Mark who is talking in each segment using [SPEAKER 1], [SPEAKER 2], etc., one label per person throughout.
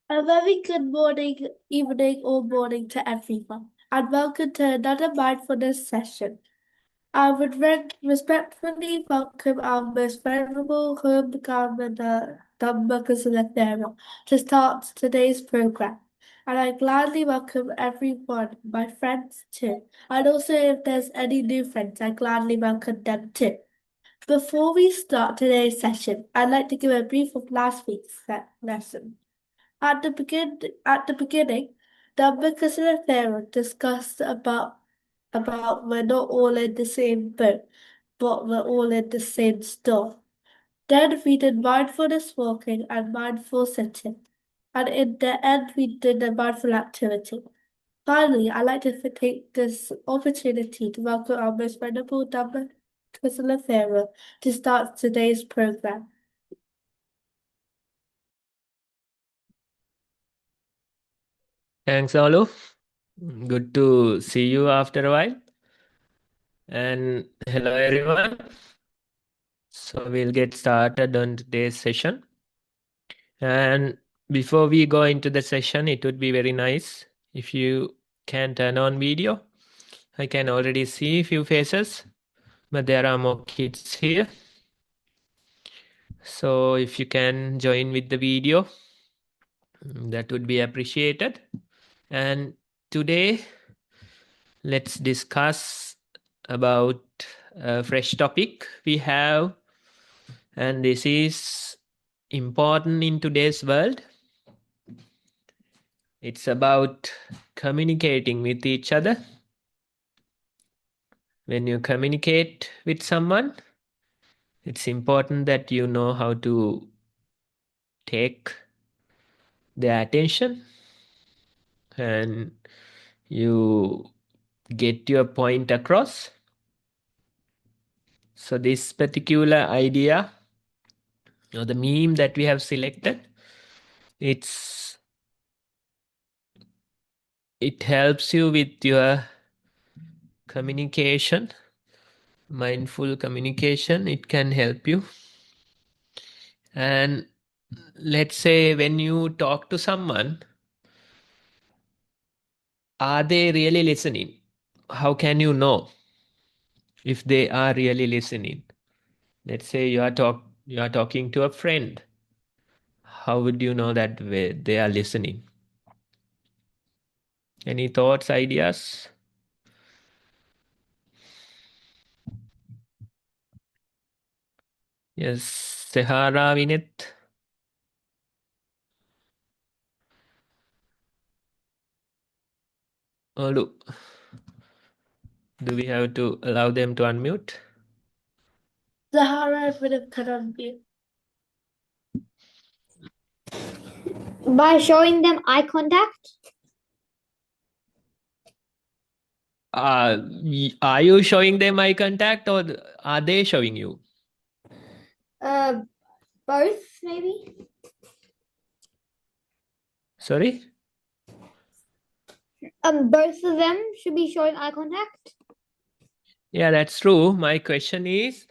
[SPEAKER 1] A very good morning, evening, or morning to everyone, and welcome to another mindfulness session. I would respectfully welcome our most venerable home governor, Dhamma to start today's program. And I gladly welcome everyone, my friends too. And also, if there's any new friends, I gladly welcome them too. Before we start today's session, I'd like to give a brief of last week's lesson. At the beginning, the Pasala theorem discussed about we're not all in the same boat, but we're all in the same storm. Then we did mindfulness walking and mindful sitting, and in the end we did a mindful activity. Finally, I'd like to take this opportunity to welcome our most venerable Dhamma Pasala theorem to start today's program.
[SPEAKER 2] Thanks, Olu. Good to see you after a while. And hello, everyone. So we'll get started on today's session. And before we go into the session, it would be very nice if you can turn on video. I can already see a few faces, but there are more kids here. So if you can join with the video, that would be appreciated. And today, let's discuss about a fresh topic we have, and this is important in today's world. It's about communicating with each other. When you communicate with someone, it's important that you know how to take their attention and you get your point across. So this particular idea, or the meme that we have selected, it helps you with your communication, mindful communication. It can help you. And let's say when you talk to someone, are they really listening? How can you know if they are really listening? Let's say you are talking to a friend. How would you know that they are listening? Any thoughts, ideas? Yes, Sahara, Vinit. Olu. Do we have to allow them to unmute?
[SPEAKER 1] Zahara would have cut on you.
[SPEAKER 3] By showing them eye contact?
[SPEAKER 2] Are you showing them eye contact, or are they showing you?
[SPEAKER 3] Both, maybe.
[SPEAKER 2] Sorry?
[SPEAKER 3] Both of them should be showing eye contact.
[SPEAKER 2] Yeah, that's true. My question is,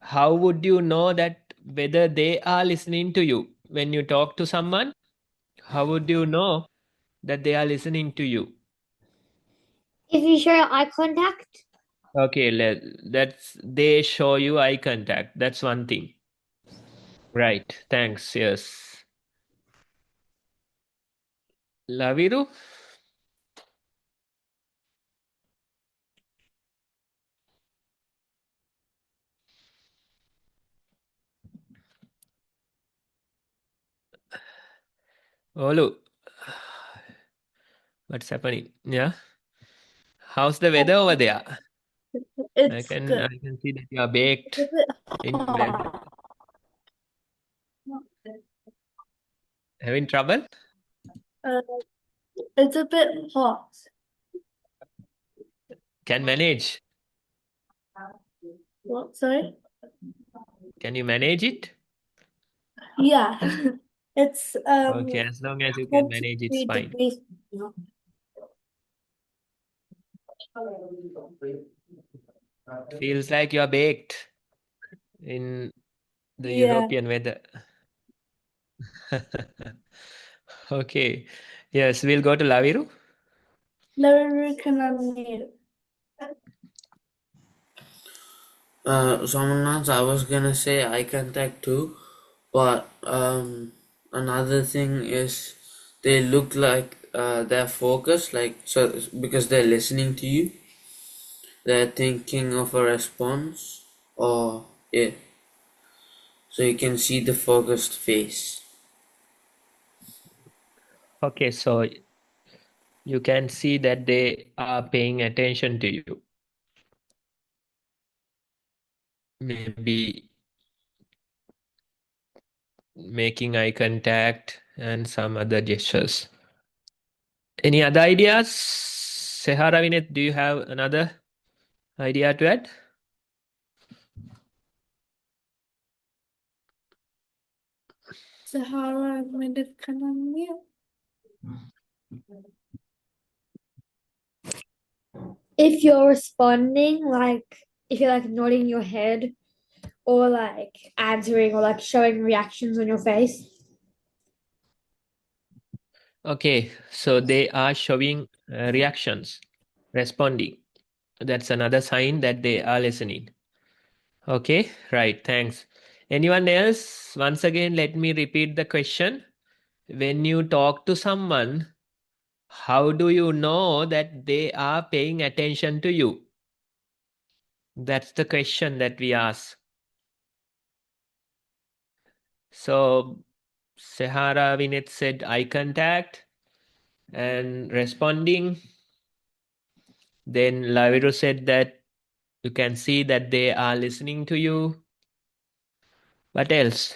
[SPEAKER 2] how would you know that whether they are listening to you? When you talk to someone, how would you know that they are listening to you?
[SPEAKER 3] If you show eye contact.
[SPEAKER 2] Okay, they show you eye contact. That's one thing. Right. Thanks. Yes. Laviru? Olu. What's happening? Yeah. How's the weather over there? I
[SPEAKER 1] It's
[SPEAKER 2] can
[SPEAKER 1] good.
[SPEAKER 2] I can see that you are baked
[SPEAKER 1] Is it
[SPEAKER 2] in weather.
[SPEAKER 1] hot?
[SPEAKER 2] Having trouble?
[SPEAKER 1] Uh, it's a bit hot.
[SPEAKER 2] Can manage.
[SPEAKER 1] What, sorry?
[SPEAKER 2] Can you manage it?
[SPEAKER 1] Yeah. It's
[SPEAKER 2] Okay, as long as you can manage, it's
[SPEAKER 1] 23
[SPEAKER 2] fine.
[SPEAKER 1] degrees.
[SPEAKER 2] Feels like you're baked in the
[SPEAKER 1] Yeah.
[SPEAKER 2] European weather. Okay. Yes, we'll go to Laviru.
[SPEAKER 1] Laviru can unmute.
[SPEAKER 4] Someone I was gonna say eye contact too, but another thing is they look like they're focused, like so because they're listening to you, they're thinking of a response, or yeah, so you can see the focused face.
[SPEAKER 2] Okay, so you can see that they are paying attention to you. Maybe making eye contact and some other gestures. Any other ideas? Sehara Vinet, do you have another idea to add?
[SPEAKER 1] Sahara Minute can unmute.
[SPEAKER 3] If you're responding, like if you're like nodding your head or like answering or like showing reactions on your face.
[SPEAKER 2] Okay, so they are showing reactions, responding. That's another sign that they are listening. Okay, right, thanks. Anyone else? Once again, let me repeat the question. When you talk to someone, how do you know that they are paying attention to you? That's the question that we ask. So, Sahara Vinet said eye contact and responding. Then Laviru said that you can see that they are listening to you. What else?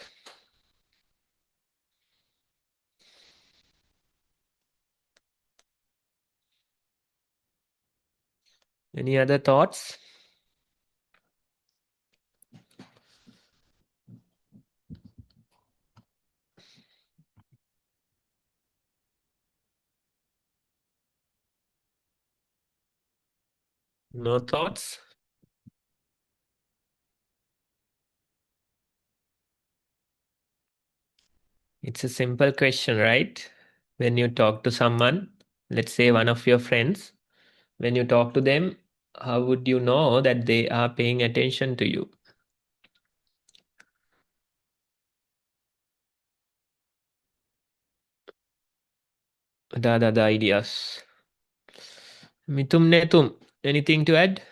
[SPEAKER 2] Any other thoughts? No thoughts? It's a simple question, right? When you talk to someone, let's say one of your friends, when you talk to them, how would you know that they are paying attention to you? What are the other ideas? Mitum Netum, anything to add?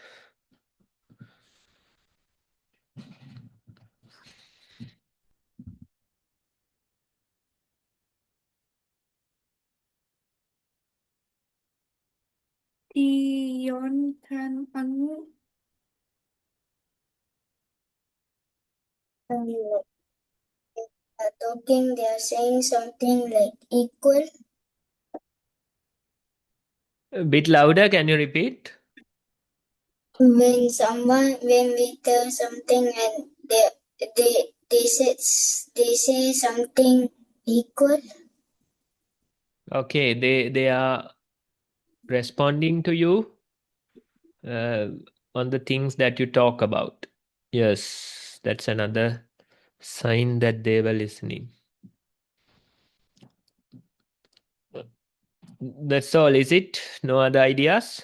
[SPEAKER 1] Dion can unmute.
[SPEAKER 5] Talking, they are saying something like equal.
[SPEAKER 2] A bit louder, can you repeat?
[SPEAKER 5] When we tell something and they say something equal.
[SPEAKER 2] Okay, they are responding to you on the things that you talk about. Yes, that's another sign that they were listening. That's all, is it? No other ideas?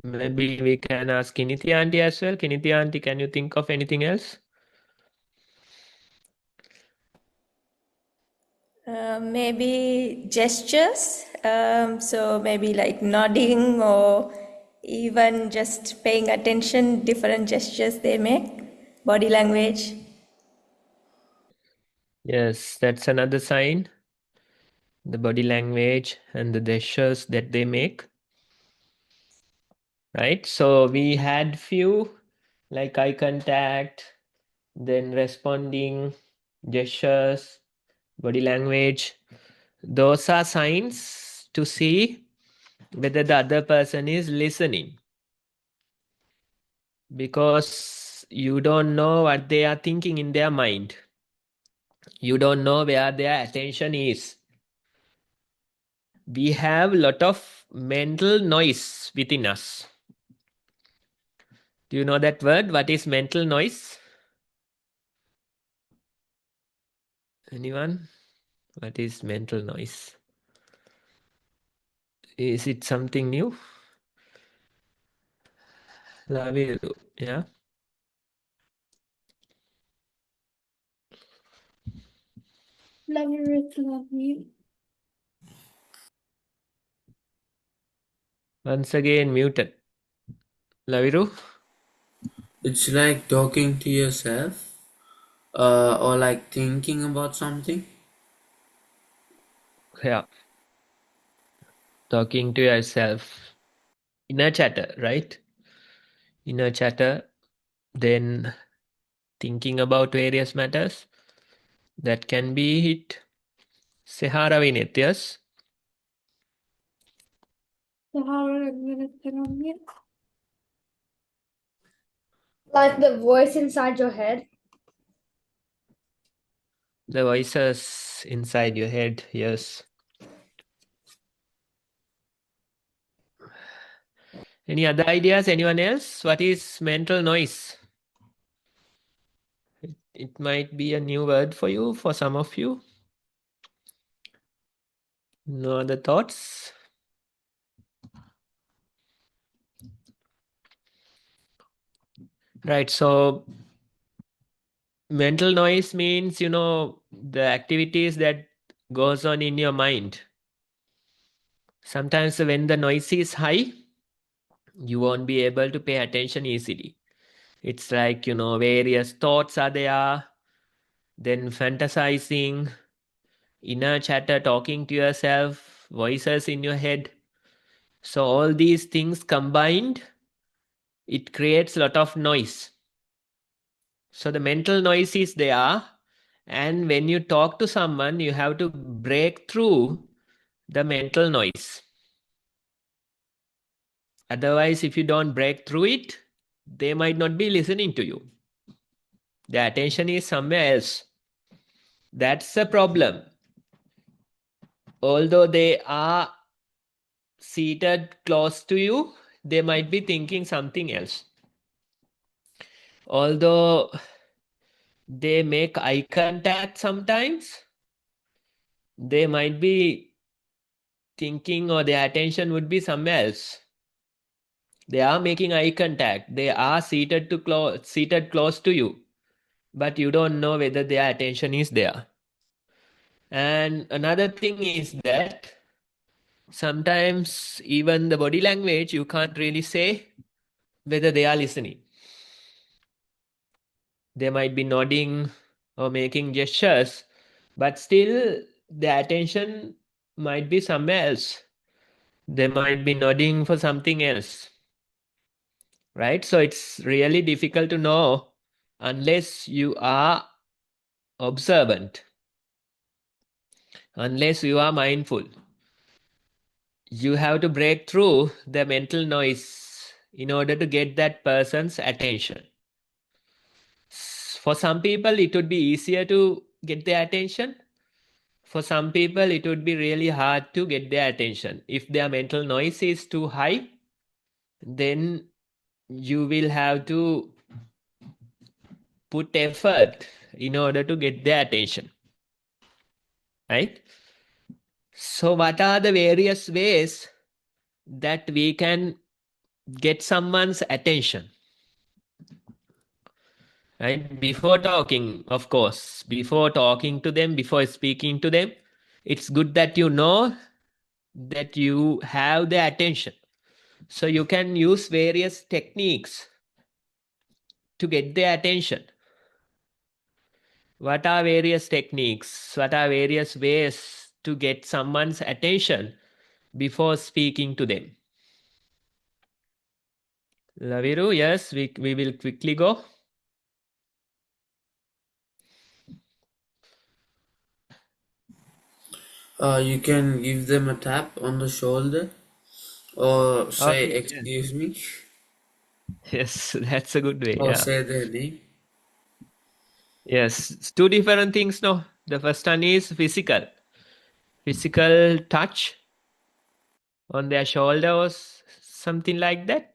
[SPEAKER 2] Maybe we can ask Kiniti Auntie as well. Kiniti Auntie, can you think of anything else?
[SPEAKER 6] Maybe gestures. So maybe like nodding or even just paying attention, different gestures they make, body language.
[SPEAKER 2] Yes, that's another sign. The body language and the gestures that they make. Right? So we had few like eye contact, then responding, gestures, body language. Those are signs to see whether the other person is listening. Because you don't know what they are thinking in their mind. You don't know where their attention is. We have a lot of mental noise within us. Do you know that word? What is mental noise? Anyone? What is mental noise? Is it something new? Laviru, yeah?
[SPEAKER 1] Love you, Rick, love you.
[SPEAKER 2] Once again muted. Laviru?
[SPEAKER 4] It's like talking to yourself, or like thinking about something.
[SPEAKER 2] Yeah. Talking to yourself. Inner chatter, right? Inner chatter. Then thinking about various matters. That can be it. Sehara Vinit, yes?
[SPEAKER 1] Sahara and Minister on mute.
[SPEAKER 3] Like the voice inside your head.
[SPEAKER 2] The voices inside your head, yes. Any other ideas? Anyone else? What is mental noise? It might be a new word for you, for some of you. No other thoughts? Right, so mental noise means, the activities that goes on in your mind. Sometimes when the noise is high, you won't be able to pay attention easily. It's like, various thoughts are there, then fantasizing, inner chatter, talking to yourself, voices in your head. So all these things combined, it creates a lot of noise. So the mental noise is there, and when you talk to someone, you have to break through the mental noise. Otherwise, if you don't break through it, they might not be listening to you. Their attention is somewhere else. That's a problem. Although they are seated close to you, they might be thinking something else. Although they make eye contact sometimes, they might be thinking, or their attention would be somewhere else. They are making eye contact. They are seated close to you, but you don't know whether their attention is there. And another thing is that sometimes even the body language, you can't really say whether they are listening. They might be nodding or making gestures, but still the attention might be somewhere else. They might be nodding for something else, right? So it's really difficult to know unless you are observant, unless you are mindful. You have to break through the mental noise in order to get that person's attention. For some people, it would be easier to get their attention. For some people, it would be really hard to get their attention. If their mental noise is too high, then you will have to put effort in order to get their attention, right? So what are the various ways that we can get someone's attention? Right? Before talking, of course, before talking to them, before speaking to them, it's good that you know that you have their attention. So you can use various techniques to get their attention. What are various techniques? What are various ways to get someone's attention before speaking to them? Laviru, yes, we will quickly go.
[SPEAKER 4] You can give them a tap on the shoulder, or say,
[SPEAKER 2] Okay,
[SPEAKER 4] excuse me,
[SPEAKER 2] yes, that's a good way.
[SPEAKER 4] or
[SPEAKER 2] Yeah.
[SPEAKER 4] say their name.
[SPEAKER 2] Yes, it's two different things. No, the first one is physical touch on their shoulder or something like that,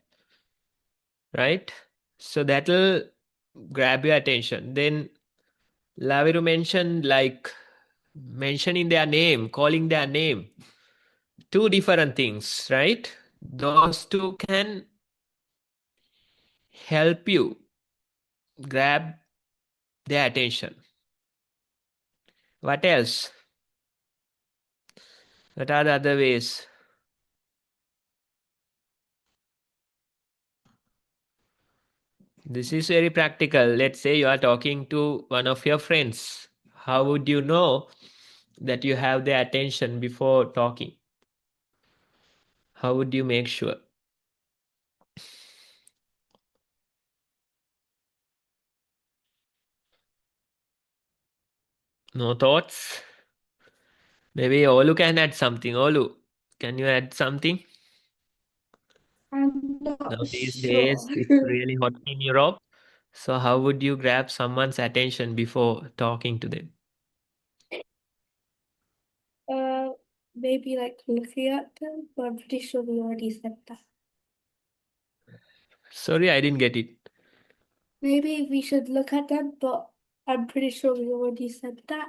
[SPEAKER 2] right? So that'll grab your attention. Then Laviru mentioned like mentioning their name, calling their name. Two different things, right? Those two can help you grab their attention. What else? What are the other ways? This is very practical. Let's say you are talking to one of your friends. How would you know that you have their attention before talking? How would you make sure? No thoughts? Maybe Olu can add something. Olu, can you add something?
[SPEAKER 1] I'm not
[SPEAKER 2] Now these days
[SPEAKER 1] sure.
[SPEAKER 2] it's really hot in Europe. So how would you grab someone's attention before talking to them?
[SPEAKER 1] Maybe like looking at them, but I'm pretty sure we already said that.
[SPEAKER 2] Sorry, I didn't get it.
[SPEAKER 1] Maybe we should look at them, but I'm pretty sure we already said that.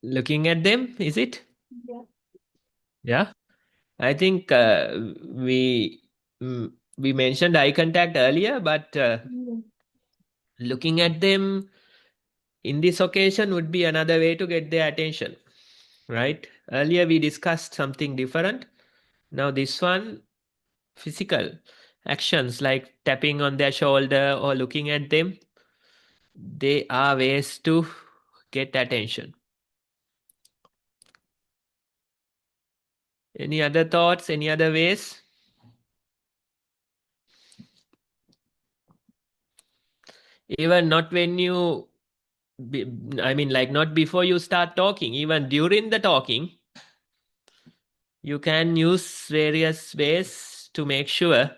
[SPEAKER 2] Looking at them, is it?
[SPEAKER 1] Yeah.
[SPEAKER 2] Yeah. I think we we mentioned eye contact earlier, but
[SPEAKER 1] Yeah.
[SPEAKER 2] looking at them in this occasion would be another way to get their attention, right? Earlier we discussed something different. Now this one, physical actions like tapping on their shoulder or looking at them, they are ways to get attention. Any other thoughts? Any other ways? Even not when you, I mean, like not before you start talking, even during the talking, you can use various ways to make sure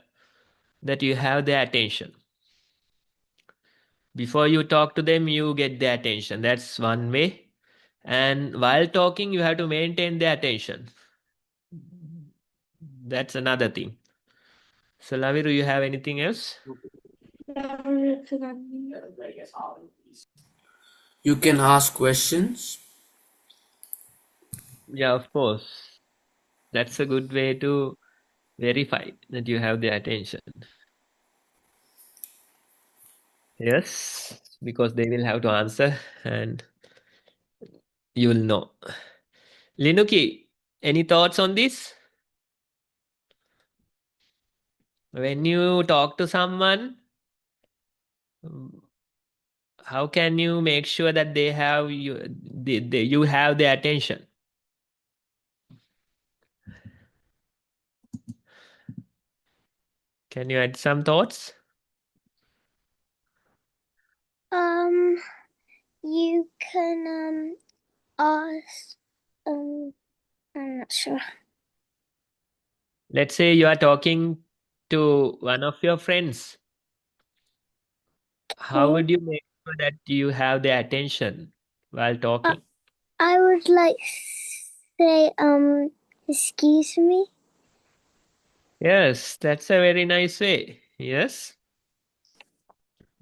[SPEAKER 2] that you have their attention. Before you talk to them, you get their attention. That's one way. And while talking, you have to maintain their attention. That's another thing. So, Laviru, you have anything else?
[SPEAKER 4] You can ask questions.
[SPEAKER 2] Yeah, of course. That's a good way to verify that you have their attention. Yes, because they will have to answer and you will know. Linuki, any thoughts on this? When you talk to someone, how can you make sure that they have you have their attention? Can you add some thoughts?
[SPEAKER 5] You can ask. I'm not sure.
[SPEAKER 2] Let's say you are talking to one of your friends. How would you make sure that you have their attention while talking?
[SPEAKER 5] I would like say excuse me.
[SPEAKER 2] Yes, that's a very nice way. Yes.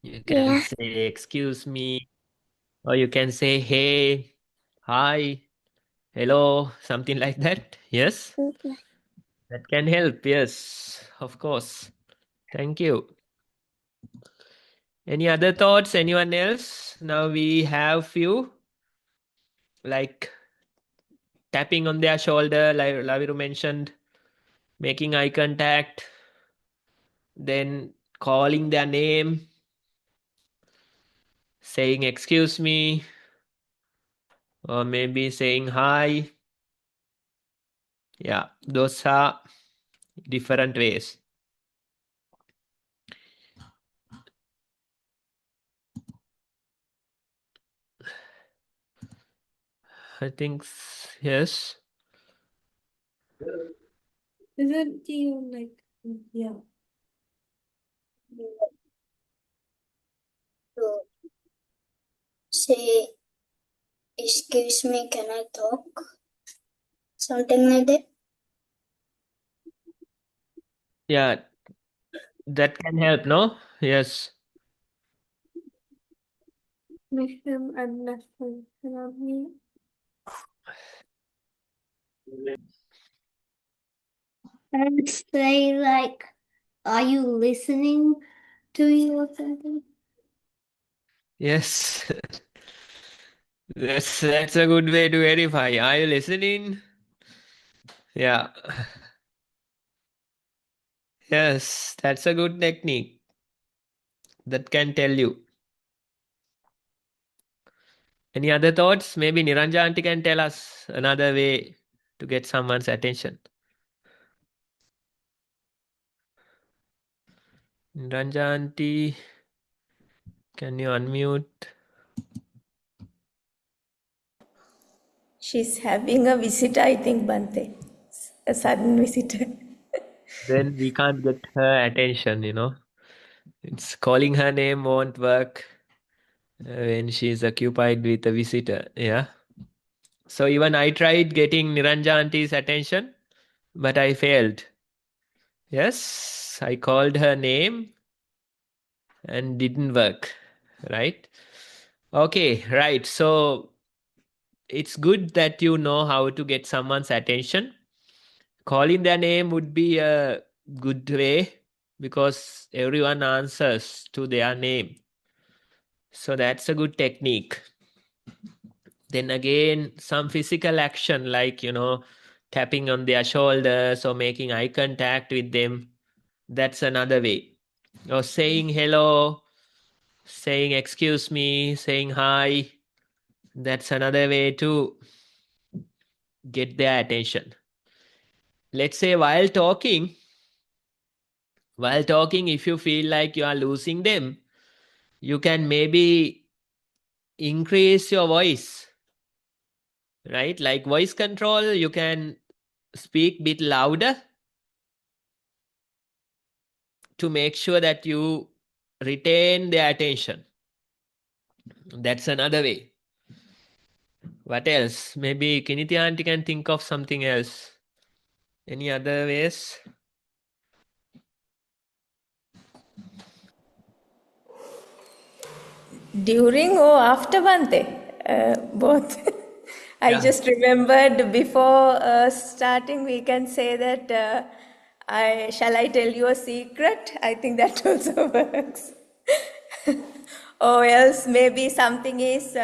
[SPEAKER 2] You can say, excuse me, or you can say, hey, hi, hello, something like that. Yes, that can help. Yes, of course. Thank you. Any other thoughts? Anyone else? Now we have few like tapping on their shoulder, like Laviru mentioned, making eye contact, then calling their name, saying excuse me, or maybe saying hi. Yeah, those are different ways. I think yes.
[SPEAKER 1] Isn't you like, yeah.
[SPEAKER 5] To say, excuse me, can I talk? Something like that.
[SPEAKER 2] Yeah, that can help, no? Yes.
[SPEAKER 1] Mission and lesson. Can I mute?
[SPEAKER 5] And say like, are you listening to you or something?
[SPEAKER 2] Yes. That's a good way to verify. Are you listening? Yeah. Yes, that's a good technique that can tell you. Any other thoughts? Maybe Niranja aunty can tell us another way to get someone's attention. Niranja aunty, can you unmute?
[SPEAKER 6] She's having a visitor, I think, Bante. A sudden visitor.
[SPEAKER 2] Then we can't get her attention, you know. It's calling her name won't work when she's occupied with a visitor. Yeah. So even I tried getting Niranja auntie's attention, but I failed. Yes, I called her name and didn't work. Right? Okay, right. So it's good that you know how to get someone's attention. Calling their name would be a good way because everyone answers to their name. So that's a good technique. Then again, some physical action like, you know, tapping on their shoulders or making eye contact with them. That's another way. Or saying hello, saying excuse me, saying hi. That's another way to get their attention. Let's say while talking, if you feel like you are losing them, you can maybe increase your voice, right? Like voice control, you can speak a bit louder to make sure that you retain their attention. That's another way. What else? Maybe Kiniti auntie can think of something else. Any other ways?
[SPEAKER 6] During or after Bante? Both. I
[SPEAKER 2] Yeah.
[SPEAKER 6] just remembered before starting, we can say that shall I tell you a secret? I think that also works. Or else maybe something is,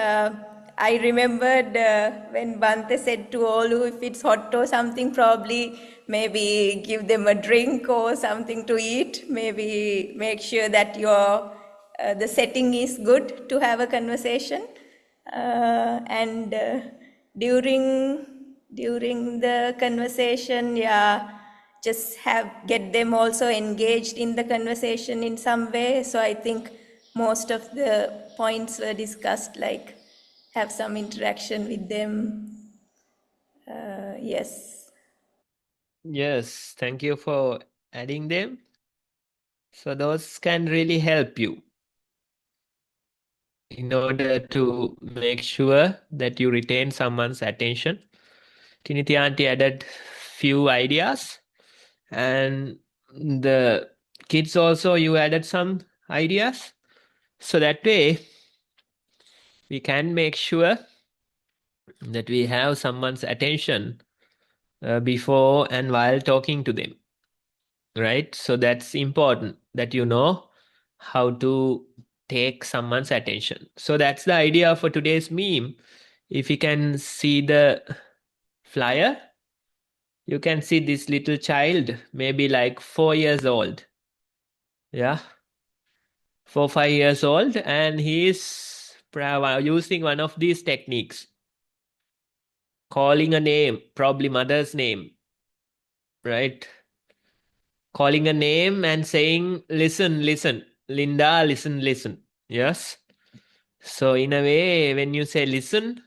[SPEAKER 6] I remembered when Bante said to Olu, if it's hot or something, probably maybe give them a drink or something to eat. Maybe make sure that the setting is good to have a conversation. And during the conversation, yeah, just get them also engaged in the conversation in some way. So I think most of the points were discussed, like have some interaction with them. Yes.
[SPEAKER 2] Yes, thank you for adding them. So those can really help you in order to make sure that you retain someone's attention. Kiniti auntie added few ideas, and the kids also, you added some ideas. So that way we can make sure that we have someone's attention before and while talking to them, right? So that's important that you know how to take someone's attention. So that's the idea for today's meme. If you can see the flyer, you can see this little child, maybe like 4 years old. Yeah, 4, 5 years old, and he is using one of these techniques, calling a name, probably mother's name, right? Calling a name and saying, listen, listen, Linda, listen, listen. Yes. So in a way, when you say listen,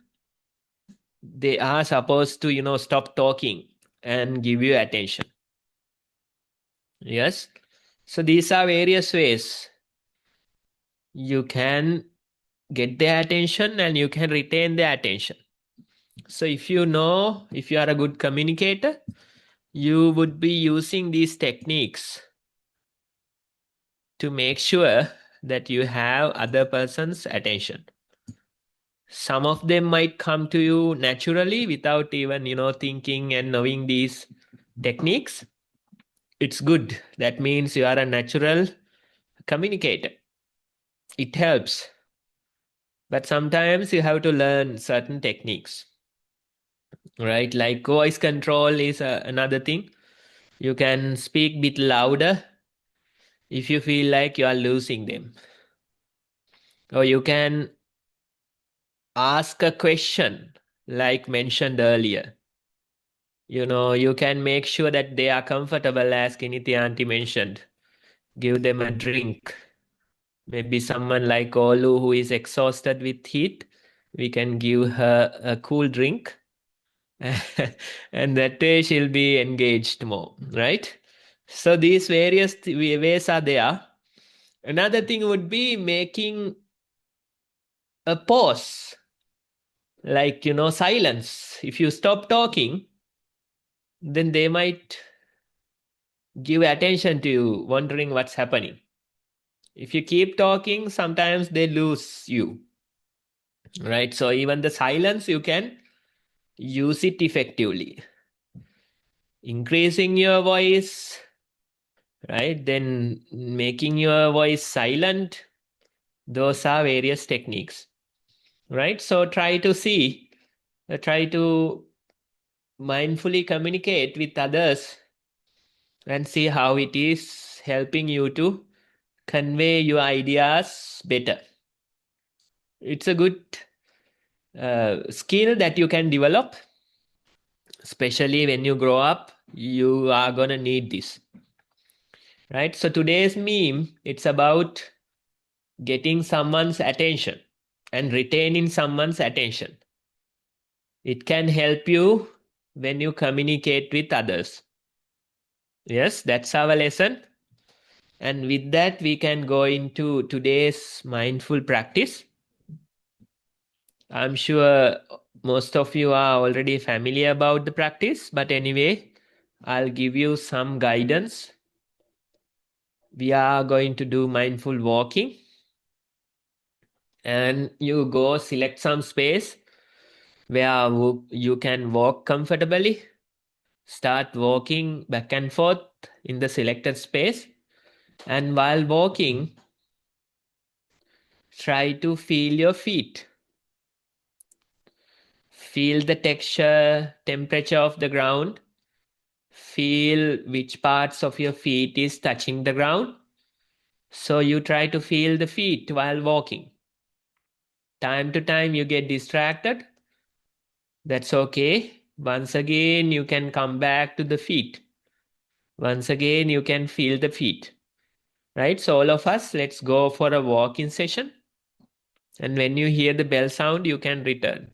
[SPEAKER 2] they are supposed to, you know, stop talking and give you attention. Yes. So these are various ways you can get their attention and you can retain their attention. So if you know, if you are a good communicator, you would be using these techniques to make sure that you have other person's attention. Some of them might come to you naturally without even, thinking and knowing these techniques. It's good. That means you are a natural communicator. It helps. But sometimes you have to learn certain techniques, right? Like voice control is another thing. You can speak a bit louder if you feel like you are losing them. Or you can ask a question like mentioned earlier. You can make sure that they are comfortable, as Kiniti Auntie mentioned. Give them a drink. Maybe someone like Olu who is exhausted with heat, we can give her a cool drink. And that way she'll be engaged more, right? So these various ways are there. Another thing would be making a pause, like, silence. If you stop talking, then they might give attention to you, wondering what's happening. If you keep talking, sometimes they lose you, right? So even the silence, you can use it effectively. Increasing your voice, right? Then making your voice silent. Those are various techniques, right? So try to mindfully communicate with others and see how it is helping you to convey your ideas better. It's a good skill that you can develop, especially when you grow up. You are going to need this, right? So today's meme, it's about getting someone's attention and retaining someone's attention. It can help you when you communicate with others. Yes, that's our lesson. And with that, we can go into today's mindful practice. I'm sure most of you are already familiar about the practice, but anyway, I'll give you some guidance. We are going to do mindful walking. And you go select some space where you can walk comfortably. Start walking back and forth in the selected space. And while walking, try to feel your feet. Feel the texture, temperature of the ground. Feel which parts of your feet is touching the ground. So you try to feel the feet while walking. Time to time you get distracted. That's okay. Once again, you can come back to the feet. Once again, you can feel the feet. Right? So all of us, let's go for a walking session. And when you hear the bell sound, you can return.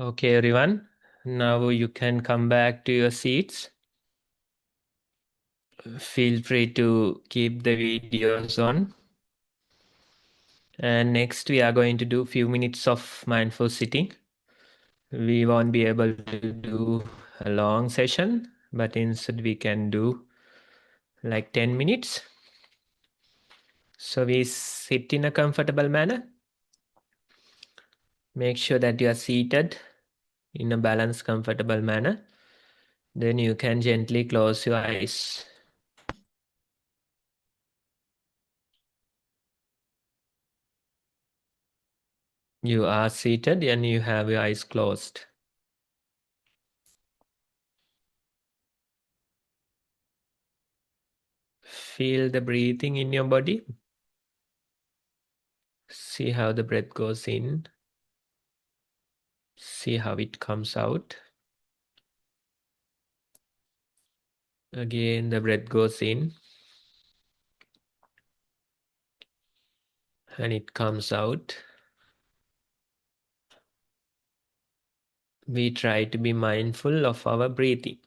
[SPEAKER 2] Okay, everyone. Now you can come back to your seats. Feel free to keep the videos on. And next we are going to do a few minutes of mindful sitting. We won't be able to do a long session, but instead we can do like 10 minutes. So we sit in a comfortable manner. Make sure that you are seated in a balanced, comfortable manner. Then you can gently close your eyes. You are seated and you have your eyes closed. Feel the breathing in your body. See how the breath goes in. See how it comes out. Again, the breath goes in and it comes out. We try to be mindful of our breathing.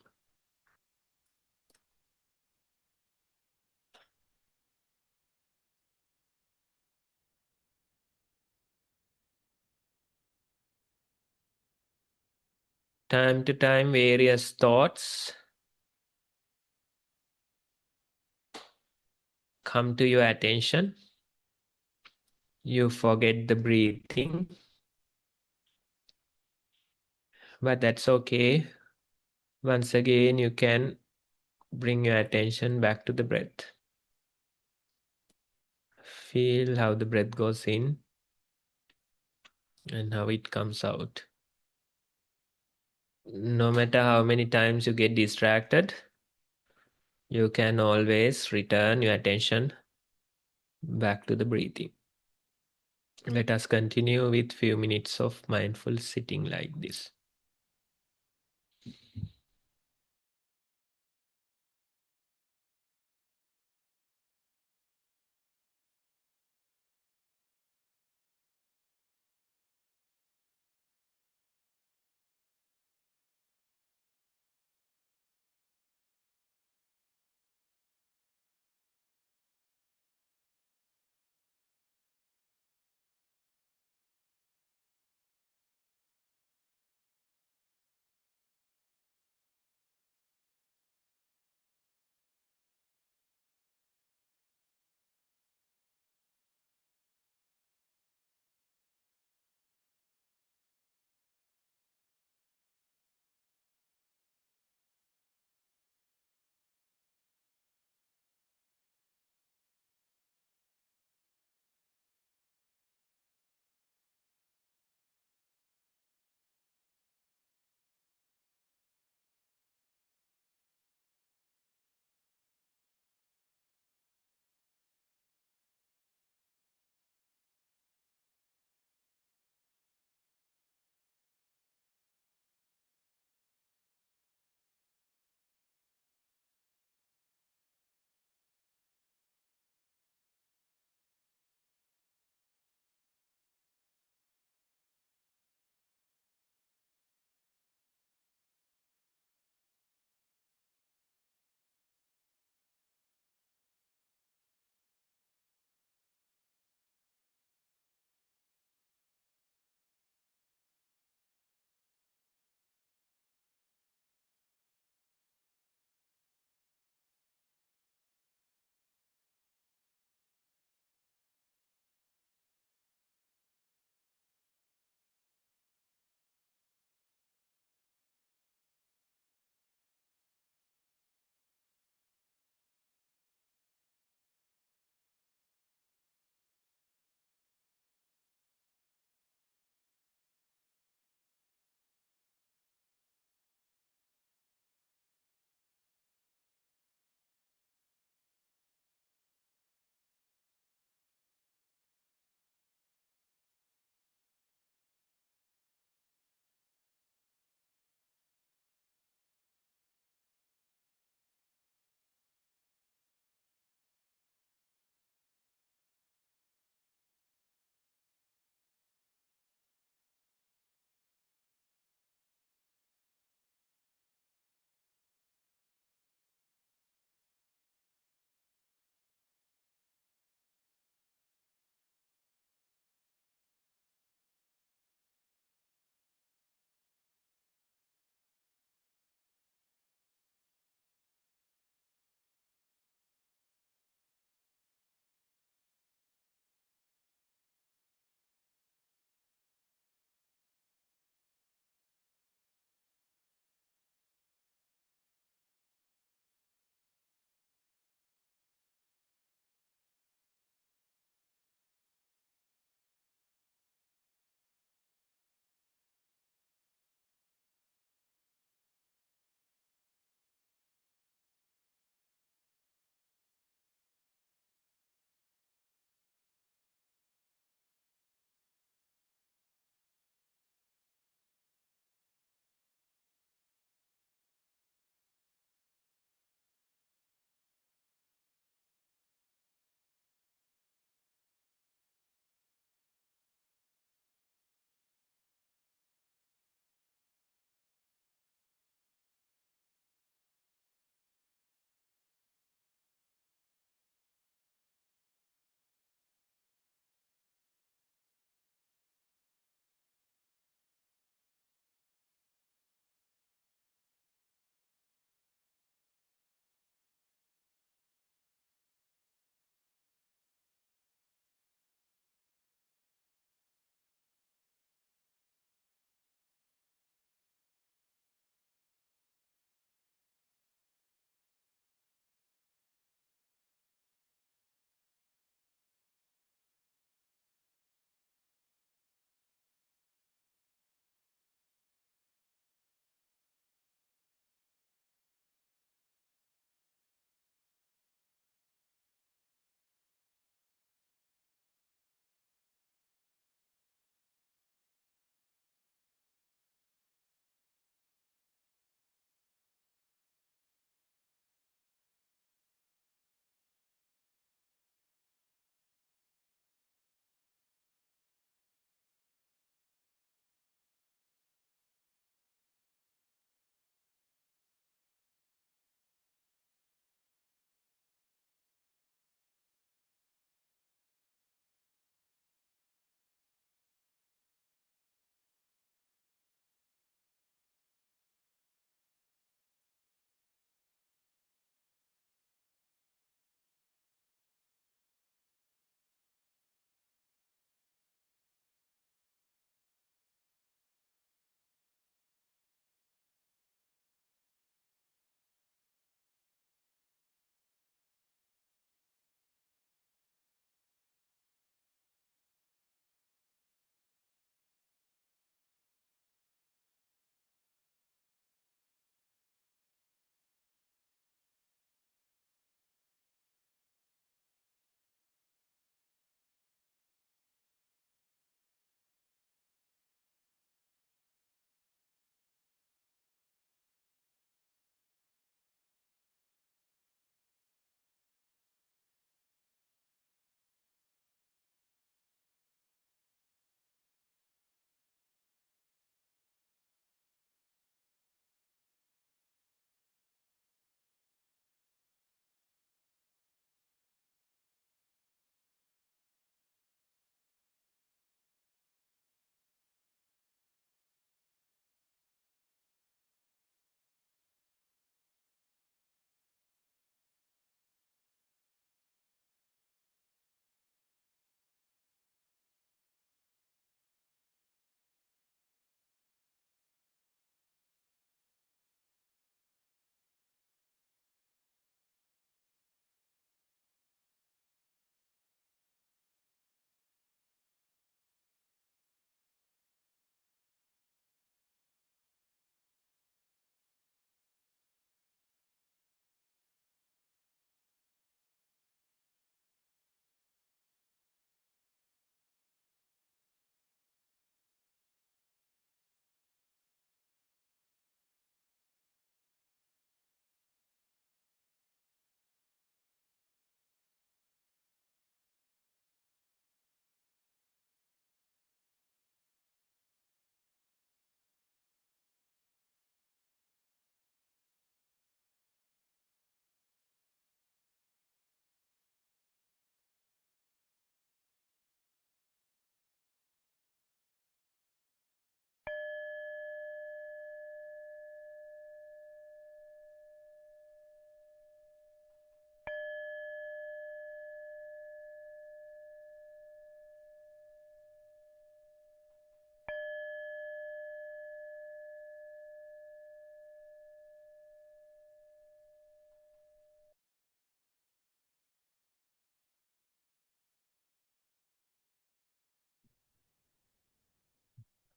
[SPEAKER 2] Time to time, various thoughts come to your attention. You forget the breathing, but that's okay. Once again, you can bring your attention back to the breath. Feel how the breath goes in and how it comes out. No matter how many times you get distracted, you can always return your attention back to the breathing. Let us continue with few minutes of mindful sitting like this.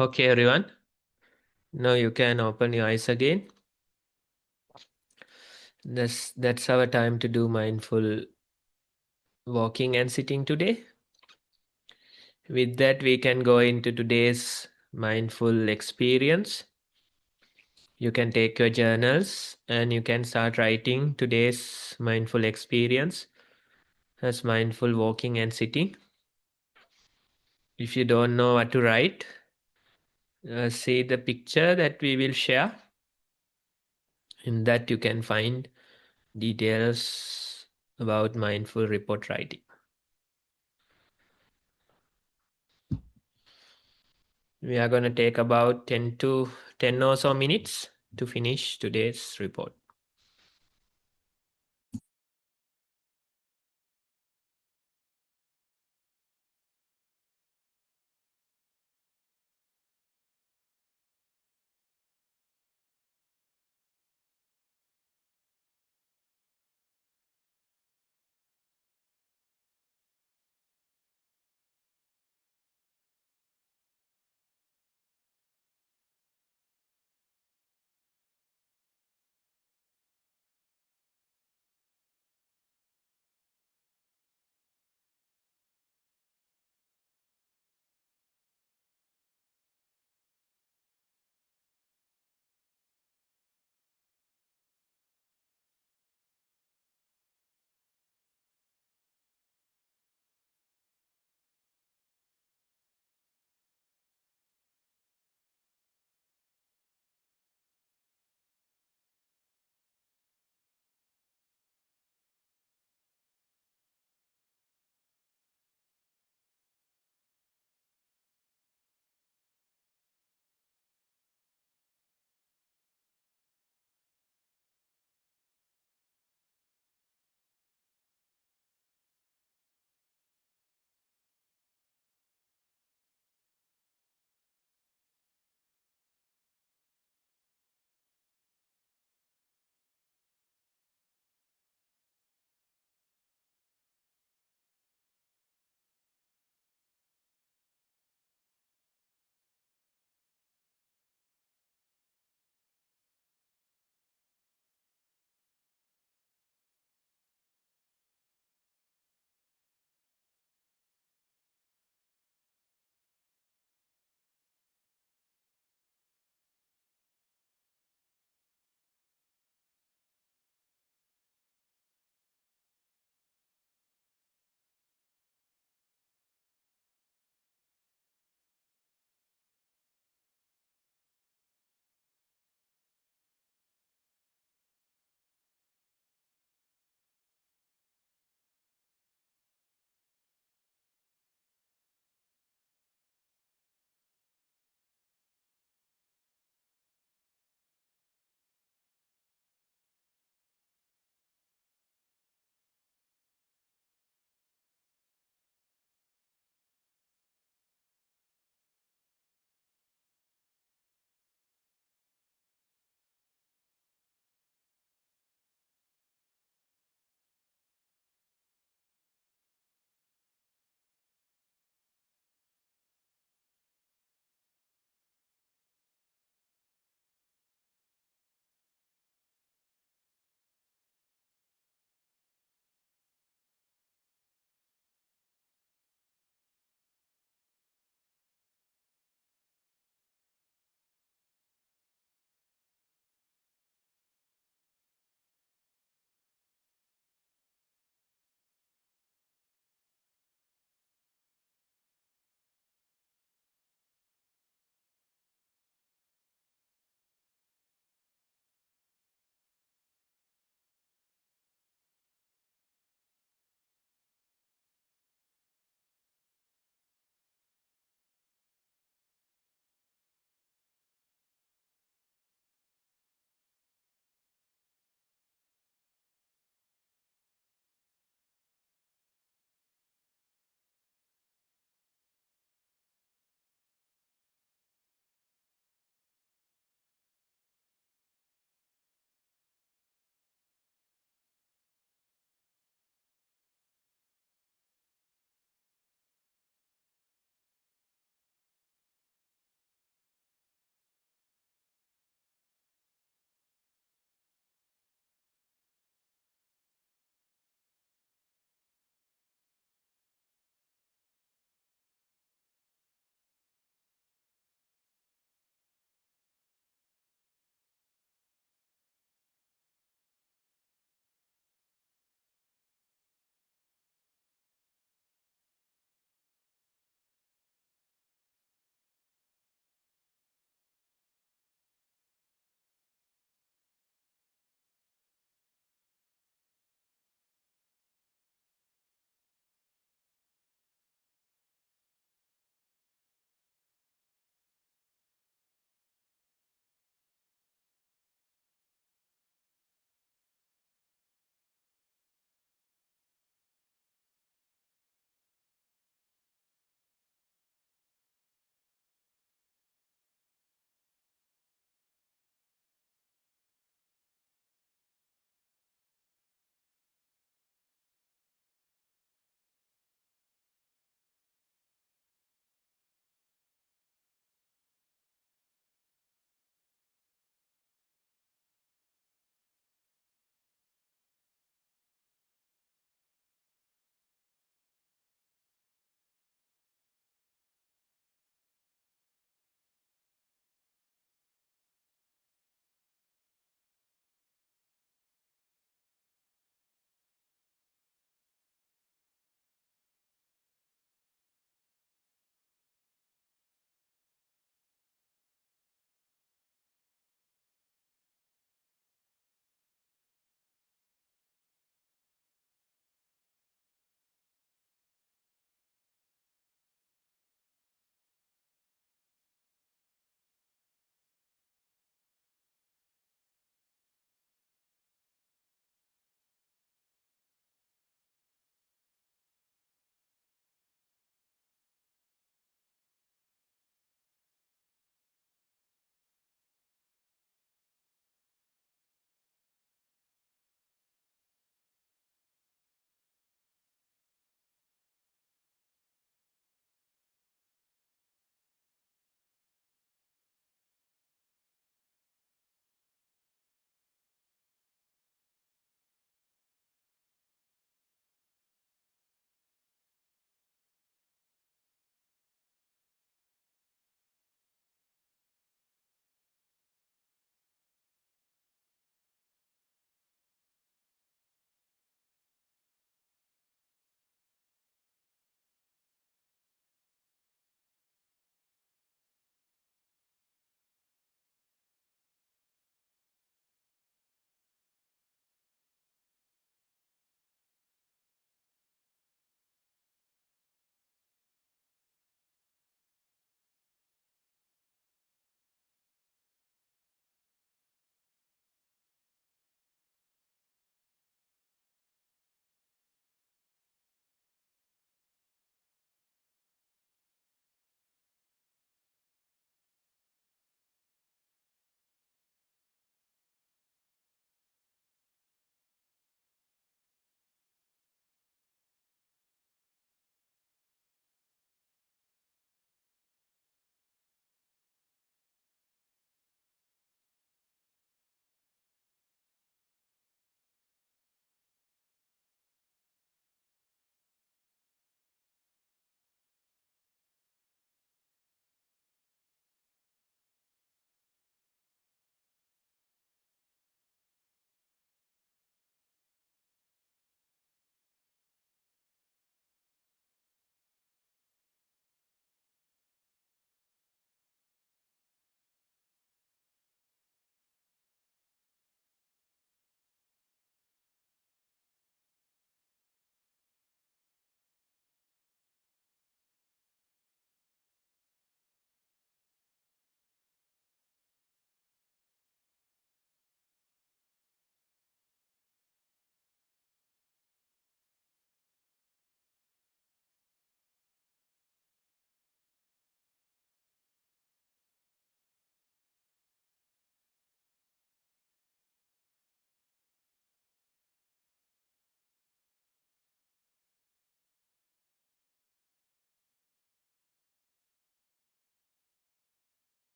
[SPEAKER 2] Okay, everyone. Now you can open your eyes again. That's our time to do mindful walking and sitting today. With that, we can go into today's mindful experience. You can take your journals and you can start writing today's mindful experience as mindful walking and sitting. If you don't know what to write, see the picture that we will share. In that you can find details about mindful report writing. We are going to take about 10 or so minutes to finish today's report.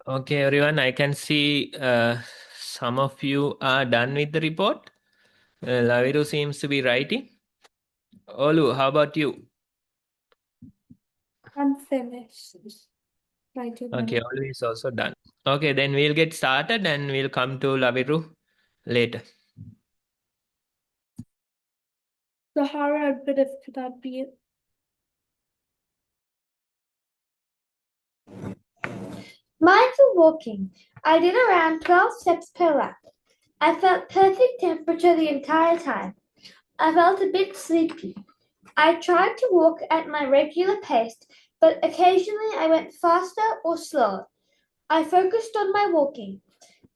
[SPEAKER 2] Okay, everyone, I can see some of you are done with the report. Laviru seems to be writing. Olu, how about you?
[SPEAKER 1] I'm finished. Writing my
[SPEAKER 2] Okay, Olu is also done. Okay, then we'll get started and we'll come to Laviru later.
[SPEAKER 1] Sahara and Bidif could not be
[SPEAKER 3] Mindful walking. I did around 12 steps per lap. I felt perfect temperature the entire time. I felt a bit sleepy. I tried to walk at my regular pace, but occasionally I went faster or slower. I focused on my walking.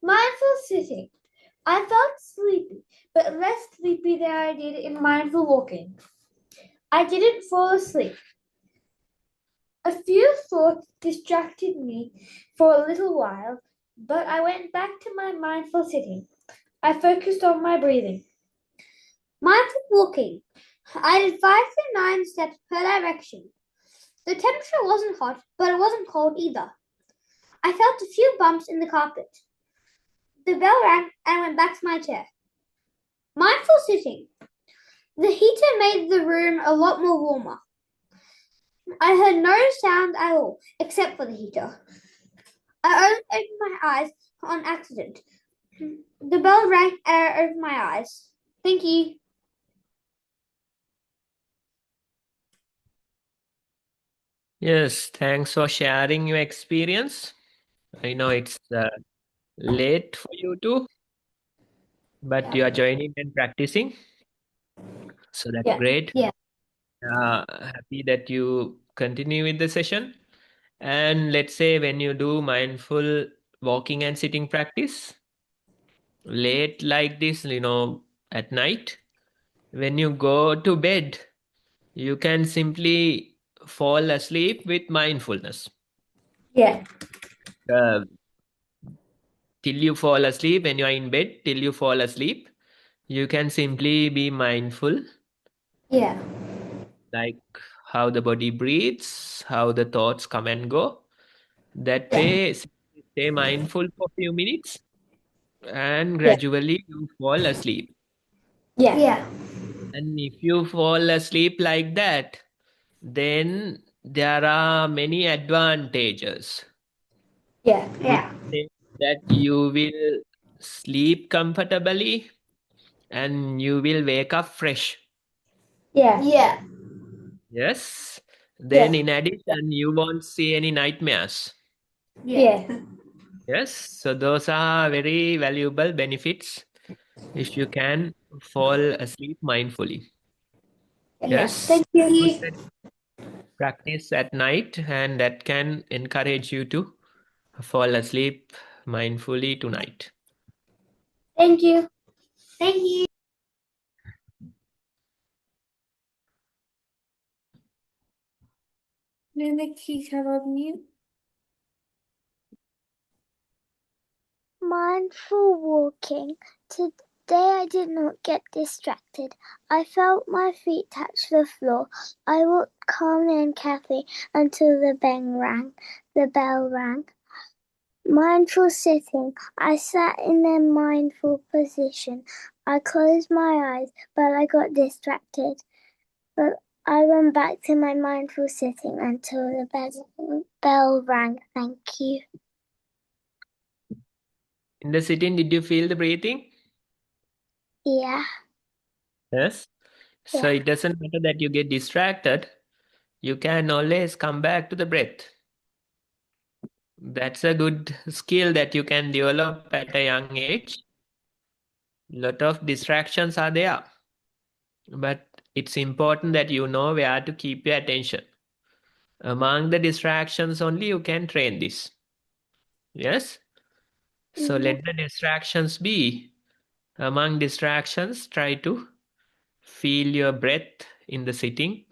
[SPEAKER 3] Mindful sitting. I felt sleepy, but less sleepy than I did in mindful walking. I didn't fall asleep. A few thoughts distracted me for a little while, but I went back to my mindful sitting. I focused on my breathing. Mindful walking. I did 5 to 9 steps per direction. The temperature wasn't hot, but it wasn't cold either. I felt a few bumps in the carpet. The bell rang and I went back to my chair. Mindful sitting. The heater made the room a lot more warmer. I heard no sound at all, except for the heater. I only opened my eyes on accident. The bell rang and I opened my eyes. Thank you.
[SPEAKER 2] Yes, thanks for sharing your experience. I know it's late for you too, but you are joining and practicing. So that's great.
[SPEAKER 3] Yeah.
[SPEAKER 2] Happy that you continue with the session. And let's say when you do mindful walking and sitting practice, late like this, at night, when you go to bed, you can simply fall asleep with mindfulness.
[SPEAKER 3] Yeah.
[SPEAKER 2] Uh, till you fall asleep, when you are in bed, till you fall asleep, you can simply be mindful,
[SPEAKER 3] Yeah.
[SPEAKER 2] like how the body breathes, how the thoughts come and go. That
[SPEAKER 3] Yeah.
[SPEAKER 2] way, stay mindful for a few minutes and
[SPEAKER 3] Yeah.
[SPEAKER 2] gradually you fall asleep.
[SPEAKER 3] Yeah. Yeah.
[SPEAKER 2] And if you fall asleep like that, then there are many advantages,
[SPEAKER 3] Yeah.
[SPEAKER 2] which say that you will sleep comfortably and you will wake up fresh.
[SPEAKER 3] Yeah. Yeah.
[SPEAKER 2] Yes. Then
[SPEAKER 3] Yeah.
[SPEAKER 2] in addition, you won't see any nightmares.
[SPEAKER 3] Yeah.
[SPEAKER 2] Yes. So those are very valuable benefits if you can fall asleep mindfully. Yes.
[SPEAKER 3] Thank
[SPEAKER 2] Good
[SPEAKER 3] you.
[SPEAKER 2] that practice at night and that can encourage you to fall asleep mindfully tonight.
[SPEAKER 3] Thank you. Thank you.
[SPEAKER 1] Nikki cannot mute.
[SPEAKER 7] Mindful walking. Today I did not get distracted. I felt my feet touch the floor. I walked calmly and carefully until the bell rang. Mindful sitting. I sat in a mindful position. I closed my eyes, but I got distracted. But I went back to my mindful sitting until the bell rang. Thank you.
[SPEAKER 2] In the sitting, did you feel the breathing?
[SPEAKER 7] Yeah.
[SPEAKER 2] Yes. So it doesn't matter that you get distracted. You can always come back to the breath. That's a good skill that you can develop at a young age. Lot of distractions are there, but it's important that you know where to keep your attention. Among the distractions only you can train this. Yes. So let the distractions be. Among distractions, try to feel your breath in the sitting,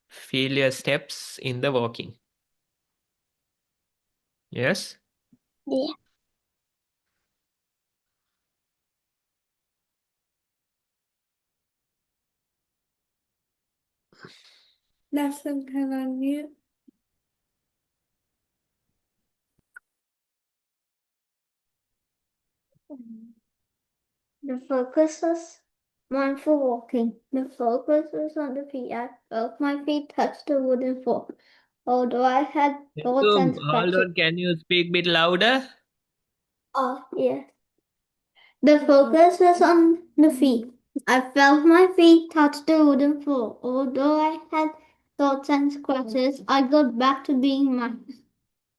[SPEAKER 2] feel your steps in the walking. Yes.
[SPEAKER 7] Yeah.
[SPEAKER 1] Lesson can unmute.
[SPEAKER 5] The focus was mindful walking. The focus was on the feet. I felt my feet touch the wooden floor. Although I had thoughts and
[SPEAKER 2] Hold
[SPEAKER 5] scratches.
[SPEAKER 2] on, can you speak a bit louder?
[SPEAKER 5] Oh, yes. The focus was on the feet. I felt my feet touch the wooden floor. Although I had thoughts and scratches, I got back to being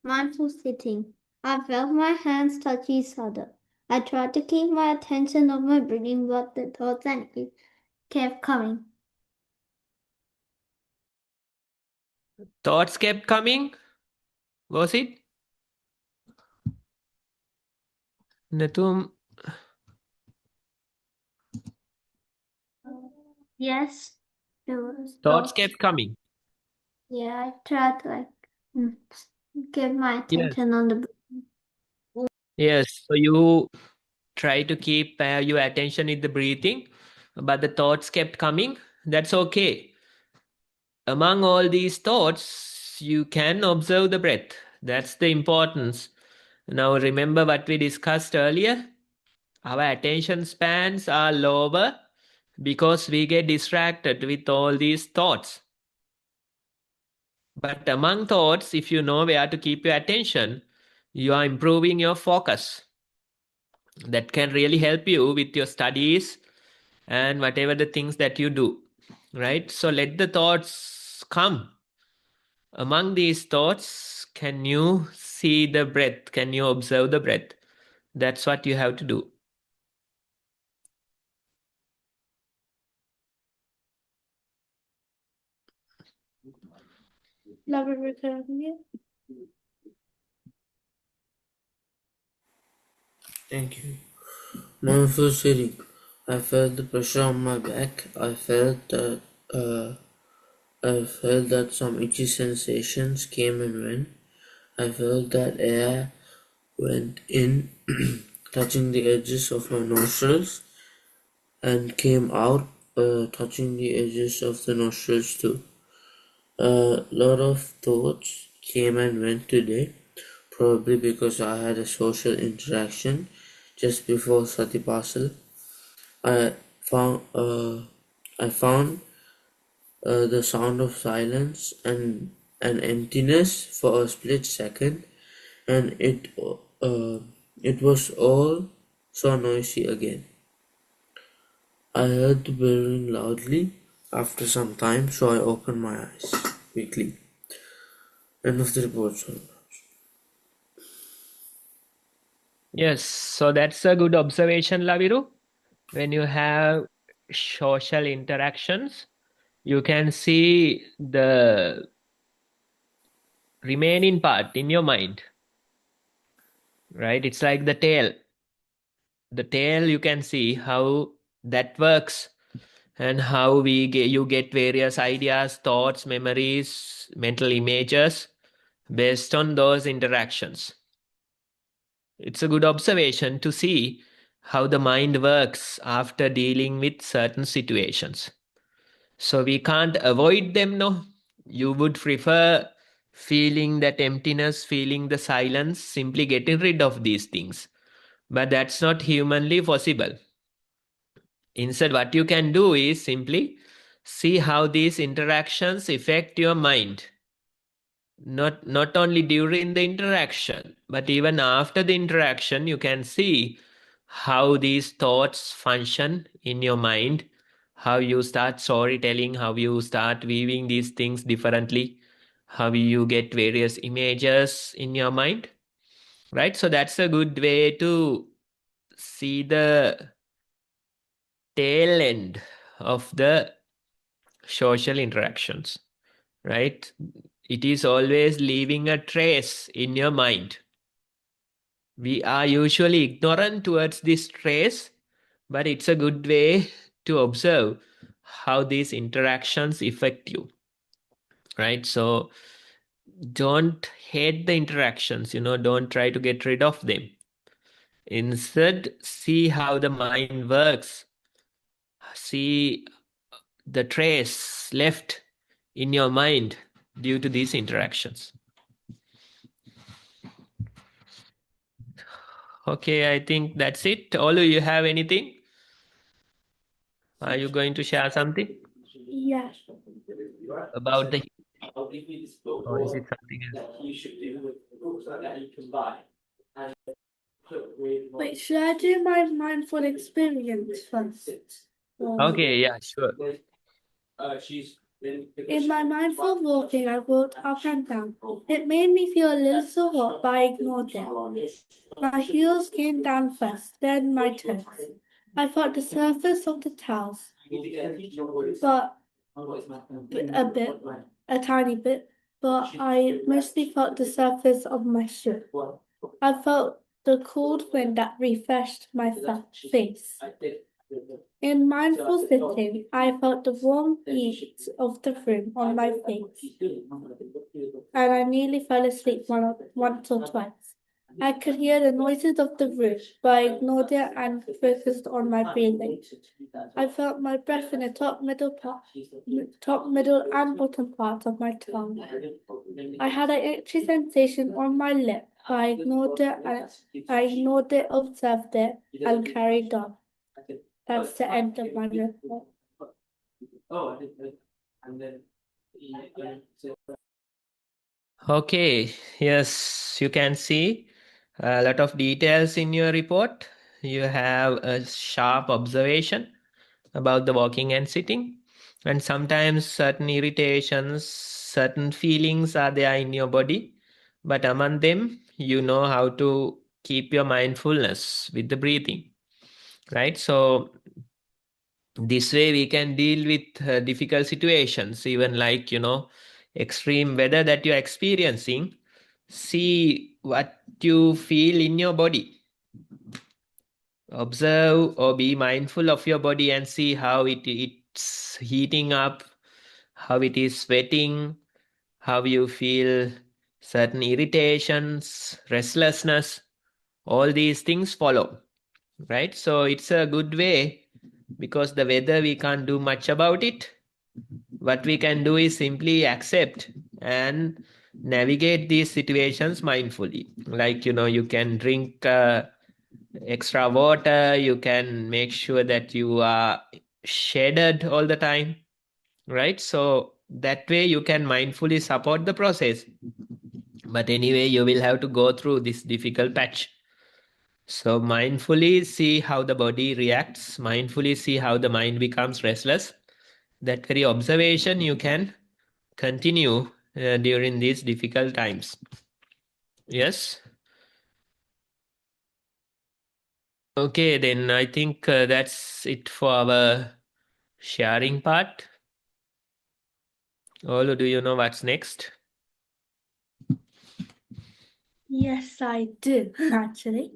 [SPEAKER 5] mindful sitting. I felt my hands touch each other. I tried to keep my attention on my breathing, but the thoughts and it kept coming.
[SPEAKER 2] Thoughts kept coming? Was it? Natum,
[SPEAKER 5] Yes, there was
[SPEAKER 2] thoughts kept coming.
[SPEAKER 5] Yeah, I tried to get my
[SPEAKER 2] Yes.
[SPEAKER 5] attention on the.
[SPEAKER 2] Yes. So you try to keep your attention in the breathing, but the thoughts kept coming. That's okay. Among all these thoughts, you can observe the breath. That's the importance. Now remember what we discussed earlier. Our attention spans are lower because we get distracted with all these thoughts. But among thoughts, if you know where to keep your attention, you are improving your focus. That can really help you with your studies and whatever the things that you do, right? So let the thoughts come. Among these thoughts, can you see the breath? Can you observe the breath? That's what you have to do.
[SPEAKER 1] Love it, recording.
[SPEAKER 4] Thank you. Mindful sitting. I felt the pressure on my back. I felt that some itchy sensations came and went. I felt that air went in, touching the edges of my nostrils, and came out, touching the edges of the nostrils too. A lot of thoughts came and went today, probably because I had a social interaction just before SatiPasala. I found the sound of silence and an emptiness for a split second, and it was all so noisy again. I heard the whirring loudly after some time, so I opened my eyes quickly. End of the report, sir.
[SPEAKER 2] Yes, so that's a good observation, Laviru. When you have social interactions, you can see the remaining part in your mind, right? It's like the tail. The tail, you can see how that works and how you get various ideas, thoughts, memories, mental images based on those interactions. It's a good observation to see how the mind works after dealing with certain situations. So we can't avoid them, no. You would prefer feeling that emptiness, feeling the silence, simply getting rid of these things. But that's not humanly possible. Instead, what you can do is simply see how these interactions affect your mind. Not only during the interaction, but even after the interaction, you can see how these thoughts function in your mind, how you start storytelling, how you start weaving these things differently, how you get various images in your mind, right? So that's a good way to see the tail end of the social interactions, right? It is always leaving a trace in your mind. We are usually ignorant towards this trace, but it's a good way to observe how these interactions affect you, right? So don't hate the interactions, don't try to get rid of them. Instead, see how the mind works. See the trace left in your mind due to these interactions. Okay, I think that's it. Olu, you have anything? Are you going to share something
[SPEAKER 1] Yes.
[SPEAKER 2] about the or is it something else?
[SPEAKER 1] Wait, should I do my mindful experience first?
[SPEAKER 2] Okay, yeah, sure.
[SPEAKER 1] In my mindful walking, I walked up and down. It made me feel a little hot, but I ignored it. My heels came down first, then my toes. I felt the surface of the towels, but a bit, a tiny bit, but I mostly felt the surface of my shoe. I felt the cold wind that refreshed my face. In mindful sitting, I felt the warm heat of the room on my face, and I nearly fell asleep once or twice. I could hear the noises of the room, but I ignored it and focused on my breathing. I felt my breath in the top, middle, and bottom parts of my tongue. I had an itchy sensation on my lip, but I ignored it, observed it, and carried on. That's the end of my report.
[SPEAKER 2] Okay, yes, you can see a lot of details in your report. You have a sharp observation about the walking and sitting, and sometimes certain irritations, certain feelings are there in your body, but among them, you know how to keep your mindfulness with the breathing, right? So this way we can deal with difficult situations, even like, extreme weather that you're experiencing. See what you feel in your body. Observe or be mindful of your body and see how it's heating up, how it is sweating, how you feel certain irritations, restlessness. All these things follow, right? So it's a good way because the weather we can't do much about it. What we can do is simply accept and navigate these situations mindfully. Like, you can drink extra water, you can make sure that you are shaded all the time, right? So that way you can mindfully support the process. But anyway, you will have to go through this difficult patch. So mindfully see how the body reacts, mindfully see how the mind becomes restless. That very observation you can continue during these difficult times. Yes. Okay, then I think that's it for our sharing part. Olu, do you know what's next?
[SPEAKER 1] Yes, I do, actually.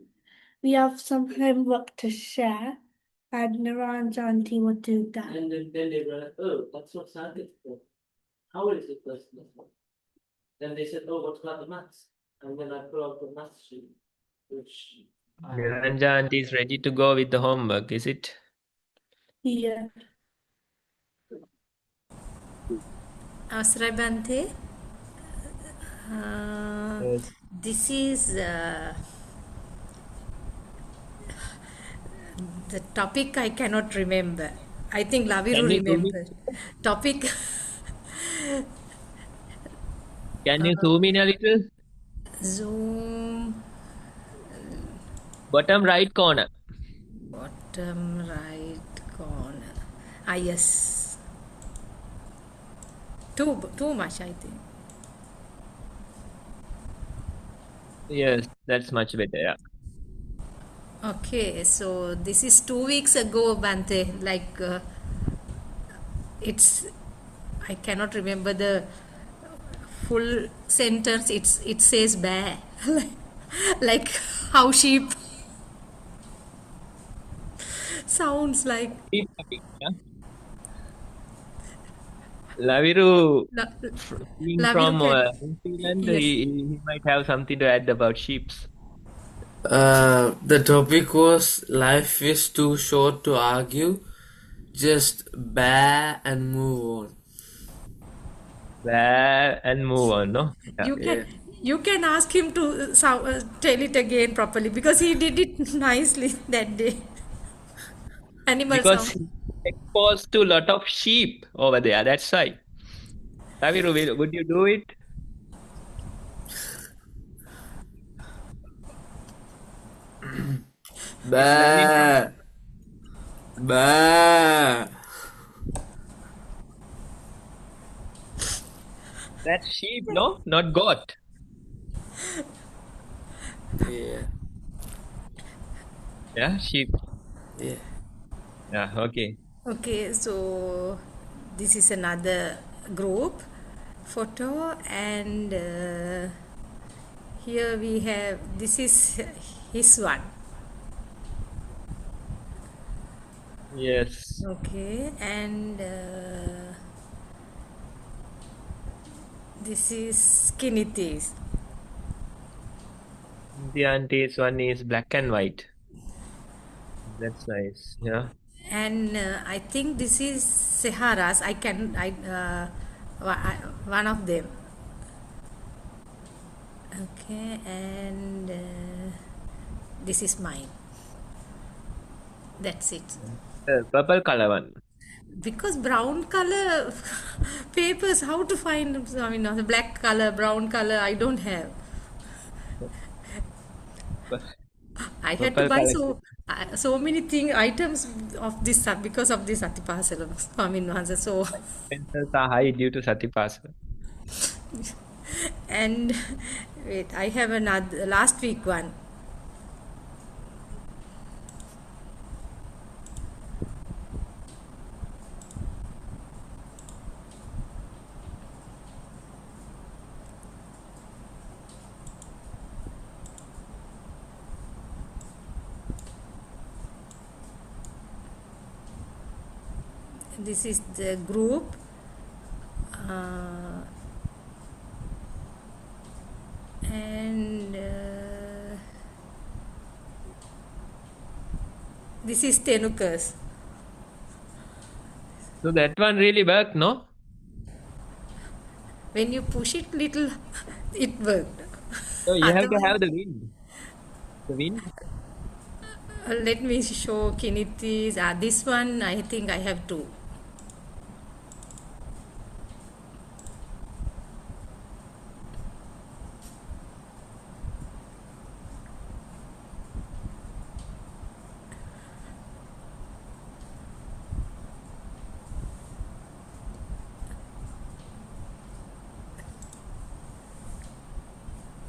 [SPEAKER 1] We have some homework to share, and Naran's auntie will do that.
[SPEAKER 2] And then they were like, oh, that's not Sati. How is it first? Then they said, oh, what's about the maths? And then I put out the maths sheet, which Niranja auntie is ready to go with the homework, is it?
[SPEAKER 1] Yeah.
[SPEAKER 6] Asra Bante,
[SPEAKER 2] Yes.
[SPEAKER 6] this is the topic I cannot remember. I think Laviru
[SPEAKER 2] Can you zoom in?
[SPEAKER 6] remember. Topic
[SPEAKER 2] Can you zoom in a little?
[SPEAKER 6] Zoom
[SPEAKER 2] Bottom right corner.
[SPEAKER 6] bottom right corner. Ah yes. Too much I think.
[SPEAKER 2] Yes, that's much better. Yeah.
[SPEAKER 6] Okay, so this is 2 weeks ago, Bante. Like it's, I cannot remember the full sentence. It says bear, like how sheep sounds like.
[SPEAKER 2] Keep talking, yeah. Laviru,
[SPEAKER 6] La-
[SPEAKER 2] being
[SPEAKER 6] Laviru
[SPEAKER 2] from
[SPEAKER 6] can,
[SPEAKER 2] New Zealand,
[SPEAKER 6] yes.
[SPEAKER 2] he might have something to add about sheeps.
[SPEAKER 4] The topic was life is too short to argue. Just bear and move on.
[SPEAKER 2] There and move on, no? Yeah.
[SPEAKER 6] You can
[SPEAKER 4] Yeah.
[SPEAKER 6] You can ask him to tell it again properly because he did it nicely that day. Animal
[SPEAKER 2] Because
[SPEAKER 6] sound.
[SPEAKER 2] he's exposed to a lot of sheep over there. That's why. Saviru, would you do it? It's very nice.
[SPEAKER 4] Bah. Bah.
[SPEAKER 2] That's sheep, no? Not goat.
[SPEAKER 4] Yeah.
[SPEAKER 2] Yeah, sheep.
[SPEAKER 4] Yeah.
[SPEAKER 2] Yeah, okay.
[SPEAKER 6] Okay, so this is another group photo, and here we have this is his one.
[SPEAKER 2] Yes.
[SPEAKER 6] Okay, and this is skinny teas.
[SPEAKER 2] The auntie's one is black and white. That's nice. Yeah.
[SPEAKER 6] And I think this is Sahara's. One of them. Okay, and this is mine. That's it.
[SPEAKER 2] The purple color one.
[SPEAKER 6] Because brown color papers, how to find? I mean, the black color, brown color, I don't have. I had to
[SPEAKER 2] Purple
[SPEAKER 6] buy
[SPEAKER 2] color.
[SPEAKER 6] so many items of this because of this SatiPasala. I mean, so
[SPEAKER 2] Pencils are high due to SatiPasala.
[SPEAKER 6] and wait, I have another last week one. This is the group. And this is Tenukas.
[SPEAKER 2] So that one really worked, no?
[SPEAKER 6] When you push it little, it worked.
[SPEAKER 2] So you have to
[SPEAKER 6] Otherwise,
[SPEAKER 2] have the wind. The wind.
[SPEAKER 6] let me show Kinitis. This one, I think I have two.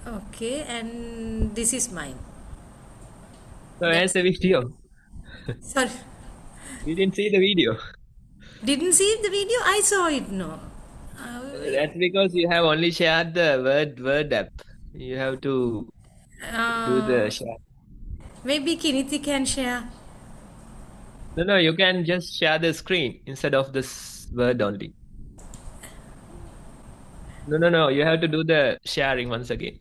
[SPEAKER 6] Okay, and this is mine.
[SPEAKER 2] So where's the video?
[SPEAKER 6] Sorry,
[SPEAKER 2] We didn't see the video.
[SPEAKER 6] didn't see the video? I saw it, no.
[SPEAKER 2] That's because you have only shared the word app. You have to do the
[SPEAKER 6] Uh,
[SPEAKER 2] share.
[SPEAKER 6] maybe Kiniti can share.
[SPEAKER 2] No, you can just share the screen instead of this word only. No, you have to do the sharing once again.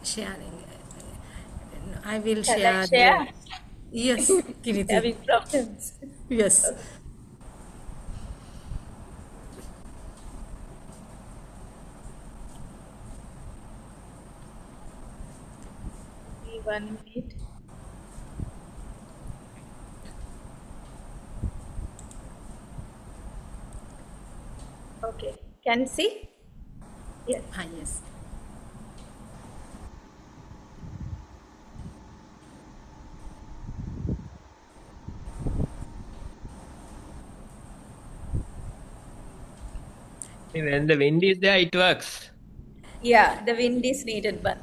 [SPEAKER 6] Sharing. I will
[SPEAKER 8] Shall I
[SPEAKER 6] share
[SPEAKER 8] share?
[SPEAKER 6] the. Yes, Kiniti.
[SPEAKER 8] Having problems.
[SPEAKER 6] Yes.
[SPEAKER 8] Give me 1 minute. Okay. Can you see? Yes.
[SPEAKER 6] Yes.
[SPEAKER 2] When the wind is there, it works.
[SPEAKER 8] Yeah, the wind is needed, but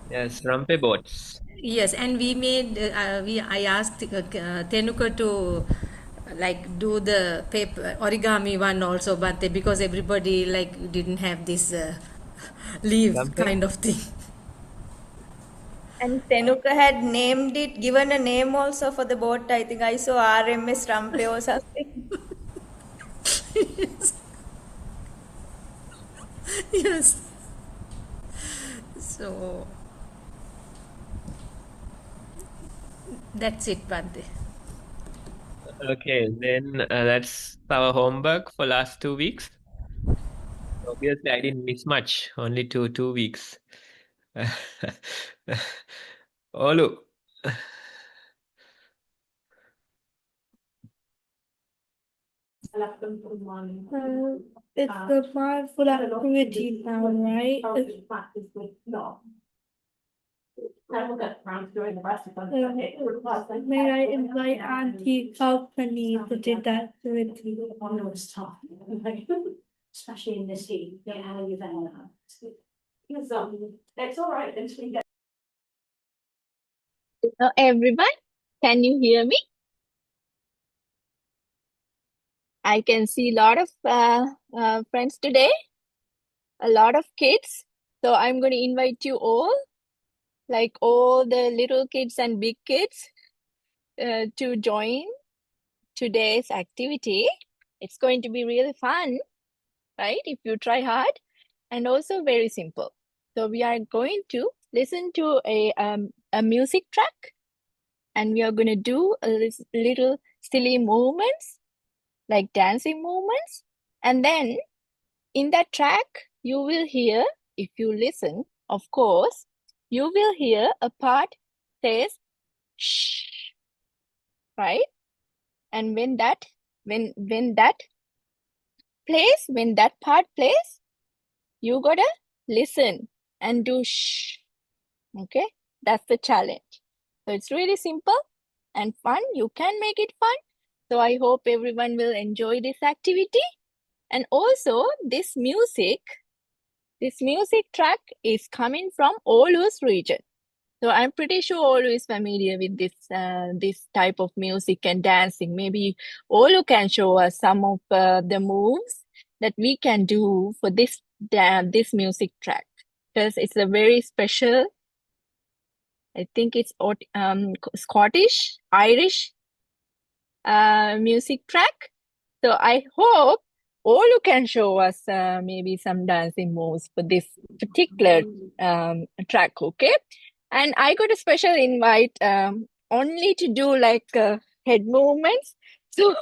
[SPEAKER 2] Yes, Rampe boats.
[SPEAKER 6] Yes, and we made I asked Tenuka to like do the paper origami one also, but because everybody like didn't have this leaf
[SPEAKER 2] Rampe?
[SPEAKER 6] kind of thing.
[SPEAKER 8] and Tenuka had named it, given a name also for the boat. I think I saw RMS Rampe or something.
[SPEAKER 6] Yes. So that's it, Bante.
[SPEAKER 2] Okay, then that's our homework for last 2 weeks. Obviously, I didn't miss much. Only two weeks. Olu.
[SPEAKER 1] It's the mindful activity now, right? May I invite Auntie Company to do that activity?
[SPEAKER 9] Especially in this heat. Yeah, you've because it's all right until you get.
[SPEAKER 8] Hello, everyone. Can you hear me? I can see a lot of friends today, a lot of kids. So I'm going to invite you all, like all the little kids and big kids, to join today's activity. It's going to be really fun, right? If you try hard, and also very simple. So we are going to listen to a music track, and we are going to do a little silly movements, like dancing movements. And then in that track, you will hear, if you listen, of course, you will hear a part says shh, right? And when that plays, when that part plays, you gotta listen and do shh. Okay, that's the challenge. So it's really simple and fun. You can make it fun. So I hope everyone will enjoy this activity. And also this music track is coming from Oulu's region. So I'm pretty sure Oulu is familiar with this type of music and dancing. Maybe Oulu can show us some of the moves that we can do for this music track, because it's a very special, I think it's Scottish, Irish music track. So I hope Olu can show us maybe some dancing moves for this particular track, okay? And I got a special invite only to do like head movements. So,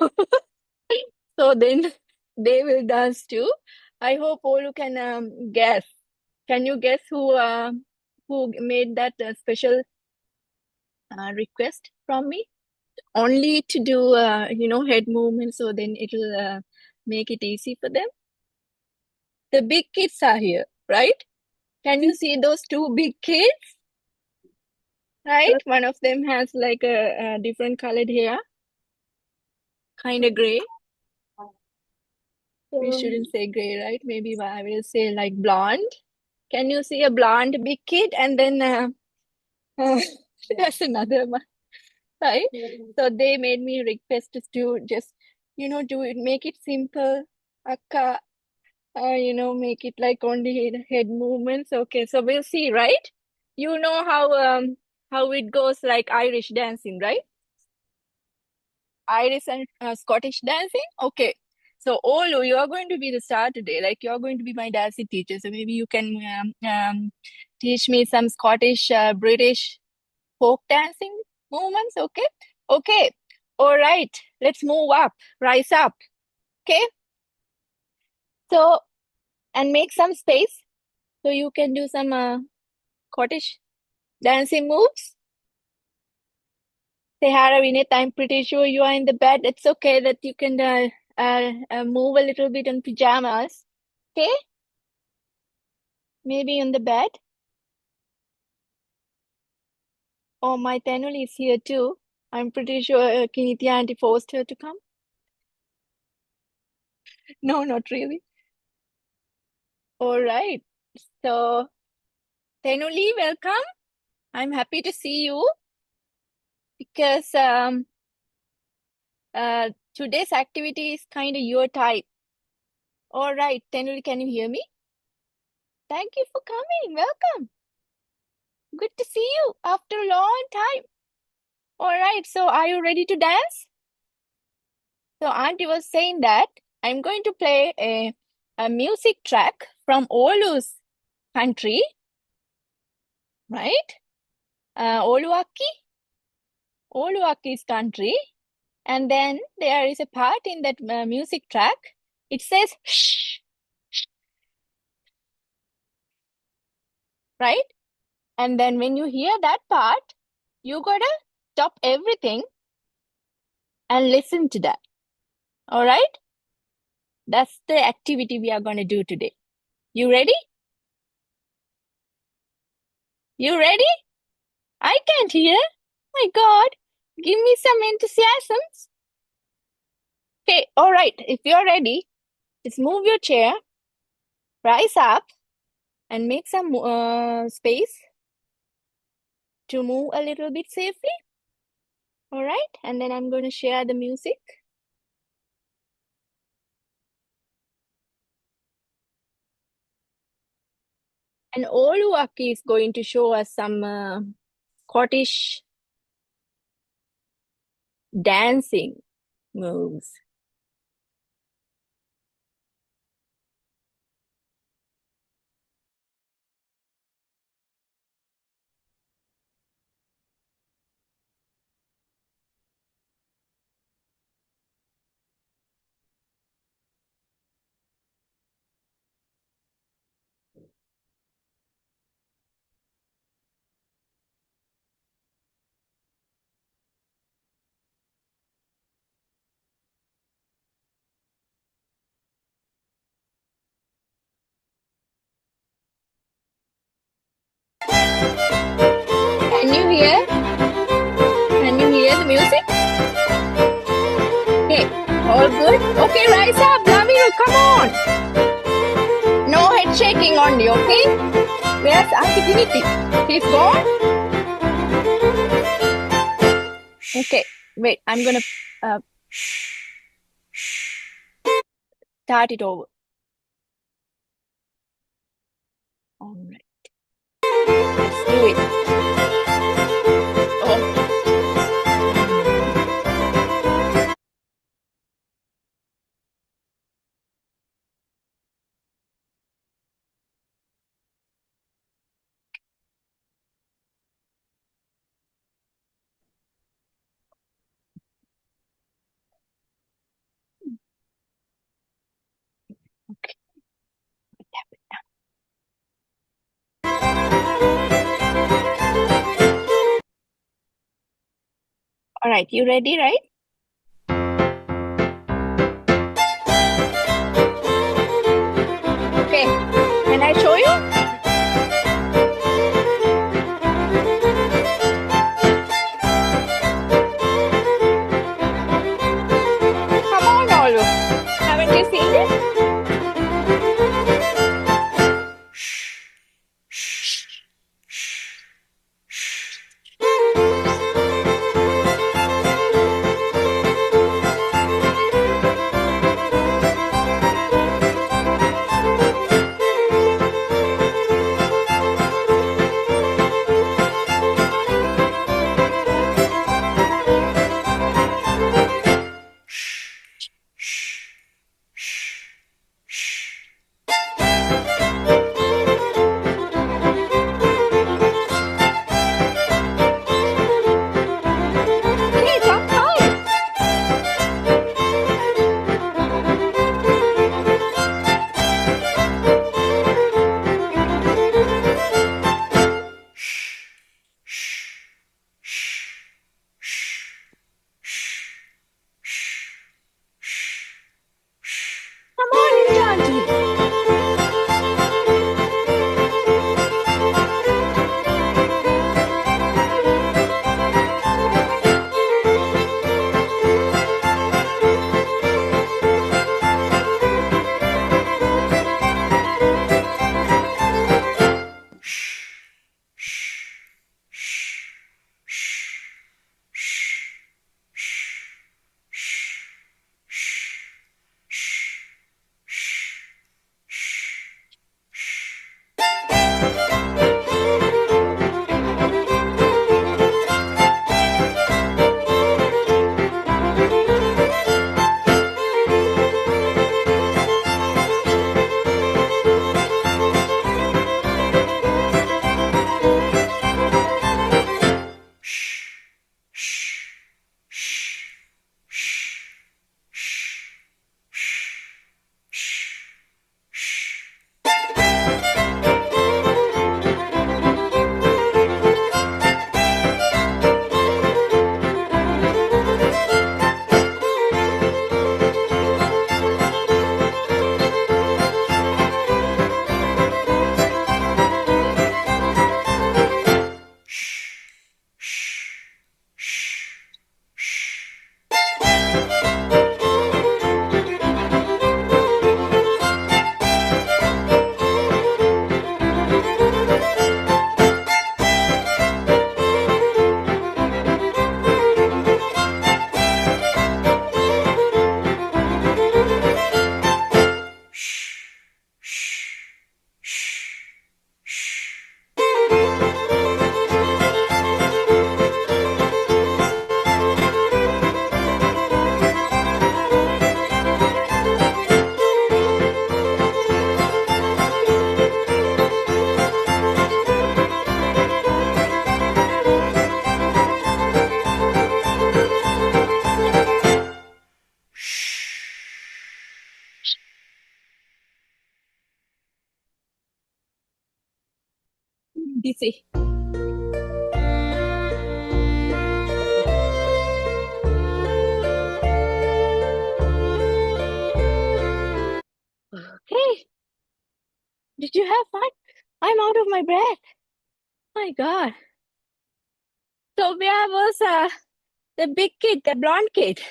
[SPEAKER 8] so then they will dance too. I hope Olu can guess. Can you guess who made that special request from me? Only to do head movements, so then it'll make it easy for them. The big kids are here, right? Can you see those two big kids? Right? One of them has like a different colored hair, kind of gray. We shouldn't say gray, right? Maybe I will say like blonde. Can you see a blonde big kid? And then there's another one, right? So they made me request to just, do it, make it simple. Akka, make it like only head movements. Okay, so we'll see, right? You know how it goes, like Irish dancing, right? Irish and Scottish dancing. Okay, so Olu, you are going to be the star today. Like you're going to be my dancing teacher. So maybe you can teach me some Scottish, British folk dancing movements. Okay, okay, all right. Let's move up, rise up. Okay, so and make some space so you can do some Scottish dancing moves. Sahara Vinith, I'm pretty sure you are in the bed. It's okay that you can move a little bit in pajamas. Okay? Maybe on the bed. Oh, my Tanuli is here too. I'm pretty sure Kinitya auntie forced her to come. No, not really. All right. So, Tanuli, welcome. I'm happy to see you because today's activity is kind of your type. All right, Tanuli, can you hear me? Thank you for coming. Welcome. Good to see you after a long time. All right, so are you ready to dance? So Auntie was saying that I'm going to play a music track from Olu's country, right? Oluwaki's country. And then there is a part in that music track. It says shh. right? And then when you hear that part, you gotta stop everything and listen to that. All right? That's the activity we are going to do today. You ready? You ready? I can't hear. My God. Give me some enthusiasm. Okay, all right. If you're ready, just move your chair, rise up, and make some space to move a little bit safely. All right? And then I'm going to share the music. And Oluwaki is going to show us some Scottish dancing moves. Can you hear? Can you hear the music? Okay, all good? Okay, rise up, Laviru, come on. No head shaking only, okay? Where's Auntie Piniti? He's gone? Okay, wait, I'm gonna start it over. All right, let's do it. Oh. Okay. All right, you ready, right? Okay, can I show you? Come on, Olu. Haven't you seen it? dizzy. Okay. Did you have fun? I'm out of my breath. My God. So where was the big kid, the blonde kid?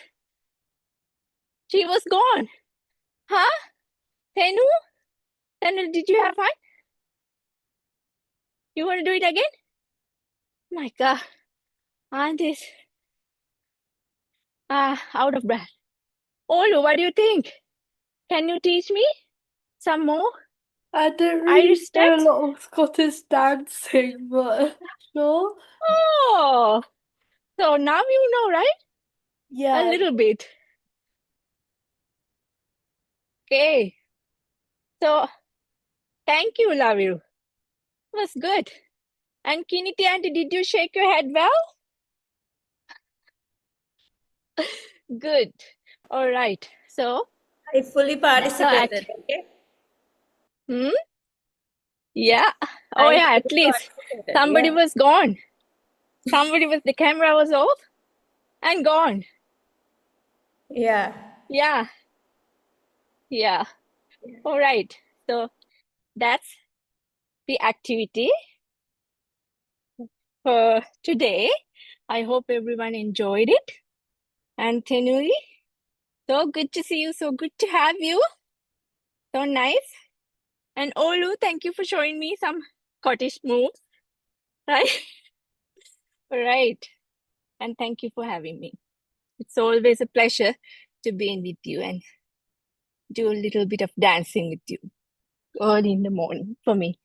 [SPEAKER 8] She was gone. Huh? Tenu? Tenu, did you have fun? You want to do it again? My God. Aren't this out of breath? Olu, what do you think? Can you teach me some more
[SPEAKER 1] I don't
[SPEAKER 8] Irish
[SPEAKER 1] really know a
[SPEAKER 8] steps?
[SPEAKER 1] lot of Scottish dancing, but sure.
[SPEAKER 8] Oh, so now you know, right? A
[SPEAKER 1] Yeah.
[SPEAKER 8] little bit. Okay. So, thank you, love you. It was good. And Kiniti auntie, did you shake your head well? Good. All right. So,
[SPEAKER 6] I fully
[SPEAKER 8] that's our act.
[SPEAKER 6] participated. Okay.
[SPEAKER 8] Yeah. Oh,
[SPEAKER 6] I
[SPEAKER 8] yeah, at
[SPEAKER 6] fully
[SPEAKER 8] least
[SPEAKER 6] participated.
[SPEAKER 8] somebody
[SPEAKER 6] Yeah.
[SPEAKER 8] was gone. The camera was off and gone.
[SPEAKER 6] Yeah.
[SPEAKER 8] Yeah. Yeah. All right. So, that's the activity for today. I hope everyone enjoyed it. And Tenui, so good to see you. So good to have you. So nice. And Olu, thank you for showing me some Scottish moves. Right? All right. And thank you for having me. It's always a pleasure to be in with you and do a little bit of dancing with you early in the morning for me.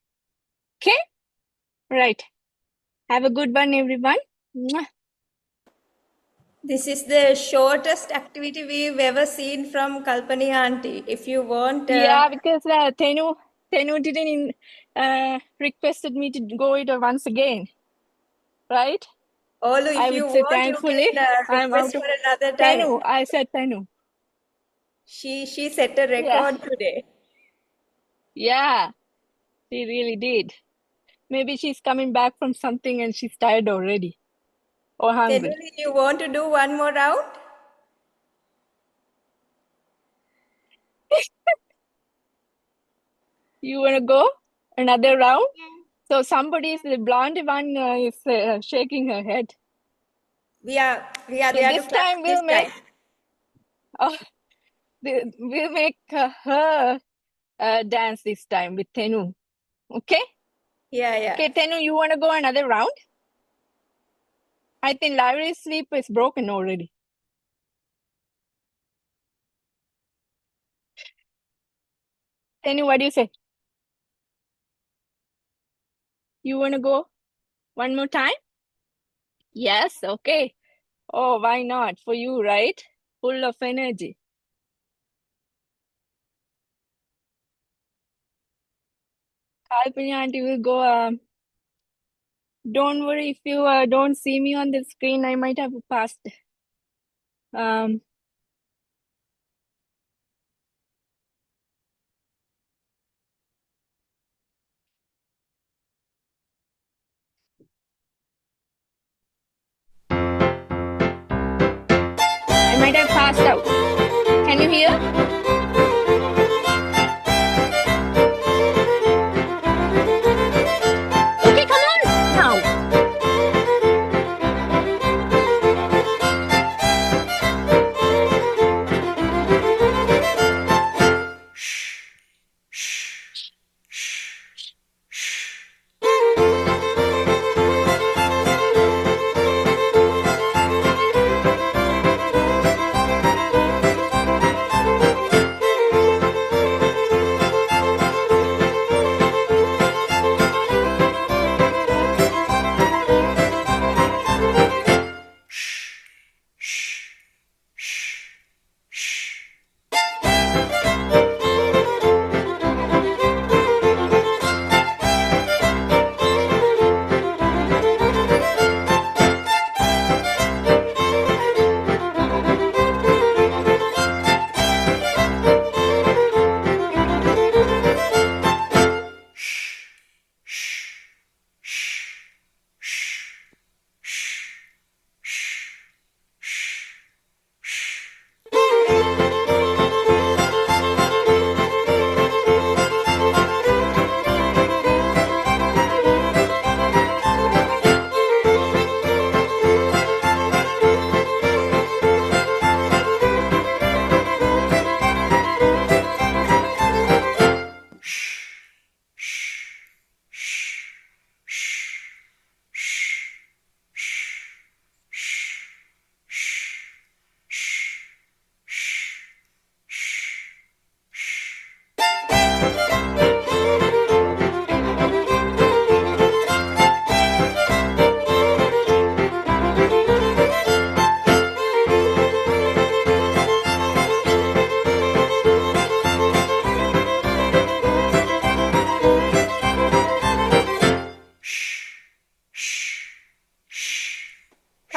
[SPEAKER 8] Okay? All right. Have a good one, everyone. Mwah.
[SPEAKER 6] This is the shortest activity we've ever seen from Kalpani auntie. If you want,
[SPEAKER 8] Yeah, because Tenu didn't requested me to go it once again. Right?
[SPEAKER 6] Olu,
[SPEAKER 8] I
[SPEAKER 6] if you
[SPEAKER 8] would say
[SPEAKER 6] want, you
[SPEAKER 8] thankfully
[SPEAKER 6] can
[SPEAKER 8] I'm out
[SPEAKER 6] request
[SPEAKER 8] of
[SPEAKER 6] for another time.
[SPEAKER 8] Tenu. I said Tenu.
[SPEAKER 6] She set a
[SPEAKER 8] Yeah.
[SPEAKER 6] record today.
[SPEAKER 8] Yeah, she really did. Maybe she's coming back from something and she's tired already or hungry.
[SPEAKER 6] Tenuli, you want to do one more round?
[SPEAKER 8] You want to go another round? So the blonde one is shaking her head.
[SPEAKER 6] We are
[SPEAKER 8] So
[SPEAKER 6] there
[SPEAKER 8] this
[SPEAKER 6] to clap
[SPEAKER 8] time
[SPEAKER 6] this time.
[SPEAKER 8] we'll make her dance this time with Tenu. Okay?
[SPEAKER 6] Yeah.
[SPEAKER 8] Okay, Tenu, you want to go another round? I think Larry's sleep is broken already. Tenu, what do you say? You want to go one more time? Yes, okay. Oh, why not? For you, right? Full of energy. Kalpini auntie will go. Don't worry if you don't see me on the screen. I might have passed. I might have passed out. Can you hear? Okay, come on now.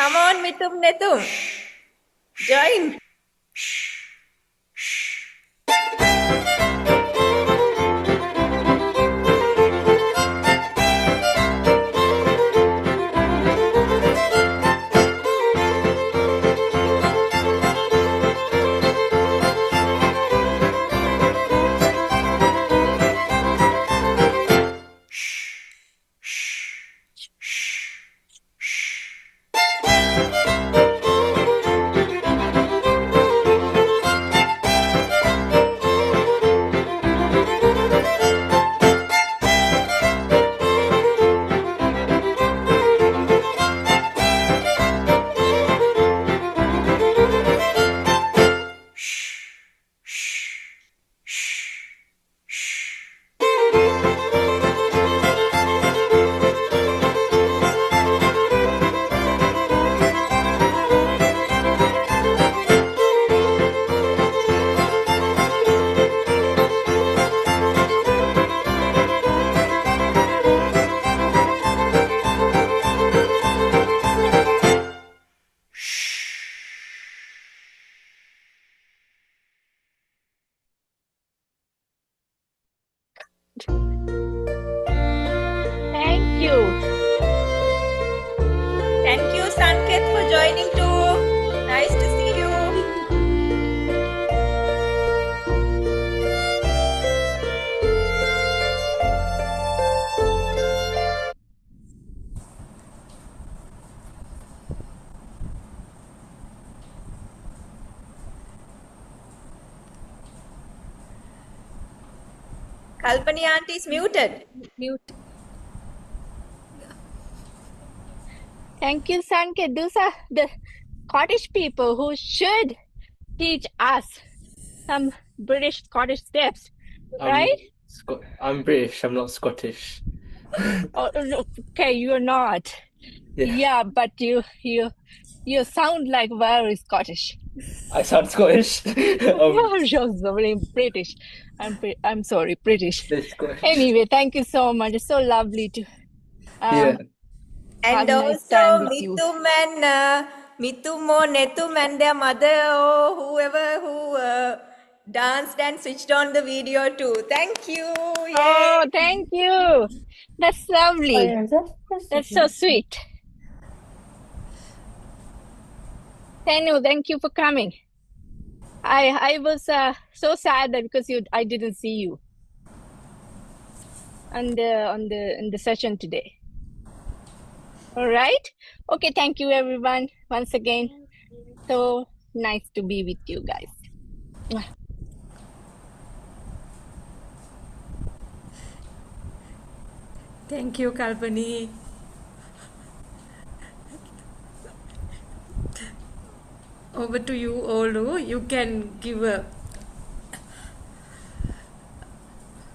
[SPEAKER 6] Come on, Mitum Netum. Join.
[SPEAKER 8] Thank you.
[SPEAKER 6] Thank you, Sanket, for joining too. Nice to see you. Kalpani auntie is muted.
[SPEAKER 9] Mute.
[SPEAKER 8] Thank you, Sanket. Those are the Scottish people who should teach us some British Scottish steps, right?
[SPEAKER 2] I'm British, I'm not Scottish.
[SPEAKER 8] Oh, okay, you're not.
[SPEAKER 2] Yeah.
[SPEAKER 8] Yeah, but you sound like very Scottish.
[SPEAKER 2] I sound Scottish.
[SPEAKER 8] You're very British. I'm sorry, British.
[SPEAKER 2] Scottish.
[SPEAKER 8] Anyway, thank you so much. It's so lovely to
[SPEAKER 2] Yeah.
[SPEAKER 8] have
[SPEAKER 6] And
[SPEAKER 8] a nice time
[SPEAKER 6] also
[SPEAKER 8] with you.
[SPEAKER 6] Mitum or Netum and their mother or whoever who danced and switched on the video too. Thank you. Yay.
[SPEAKER 8] Oh, thank you. That's lovely.
[SPEAKER 1] Oh, yeah,
[SPEAKER 8] That's so sweet. Thank you for coming. I was so sad that because I didn't see you in the session today. All right. Okay. Thank you, everyone. Once again, so nice to be with you guys. Mwah.
[SPEAKER 9] Thank you, Kalpani. Over to you, Olu. You can give a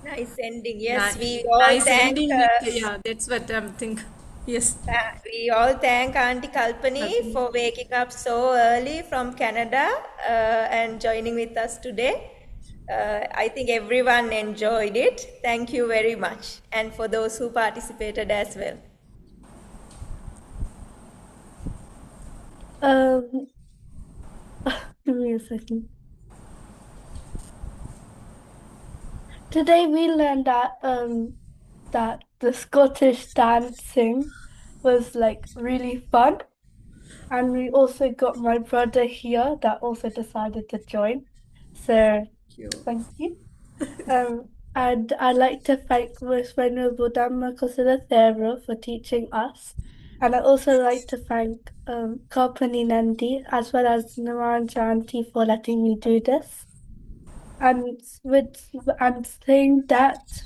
[SPEAKER 6] Nice ending. Yes, we all
[SPEAKER 9] nice
[SPEAKER 6] thank.
[SPEAKER 9] ending. Yeah, that's what I'm thinking. Yes.
[SPEAKER 6] We all thank Auntie Kalpani for waking up so early from Canada and joining with us today. I think everyone enjoyed it. Thank you very much. And for those who participated as well.
[SPEAKER 1] Give me a second. Today we learned that the Scottish dancing was like really fun, and we also got my brother here that also decided to join. So thank you. And I'd like to thank Miss Venerable Dhamma Thera for teaching us. And I'd also like to thank Kalpani Nandi as well as Naran Auntie for letting me do this. And I'm saying that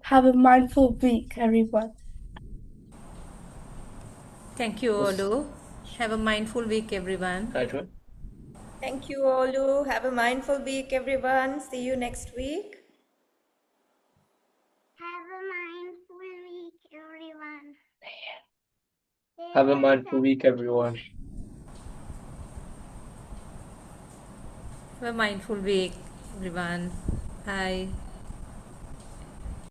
[SPEAKER 1] have a mindful week, everyone.
[SPEAKER 9] Thank you, Olu. Have a mindful week, everyone.
[SPEAKER 6] Thank you, Olu. Have a mindful week, everyone. See you next week.
[SPEAKER 5] Have a mindful week, everyone.
[SPEAKER 2] Have a mindful week, everyone.
[SPEAKER 9] Have a mindful week, everyone. Bye.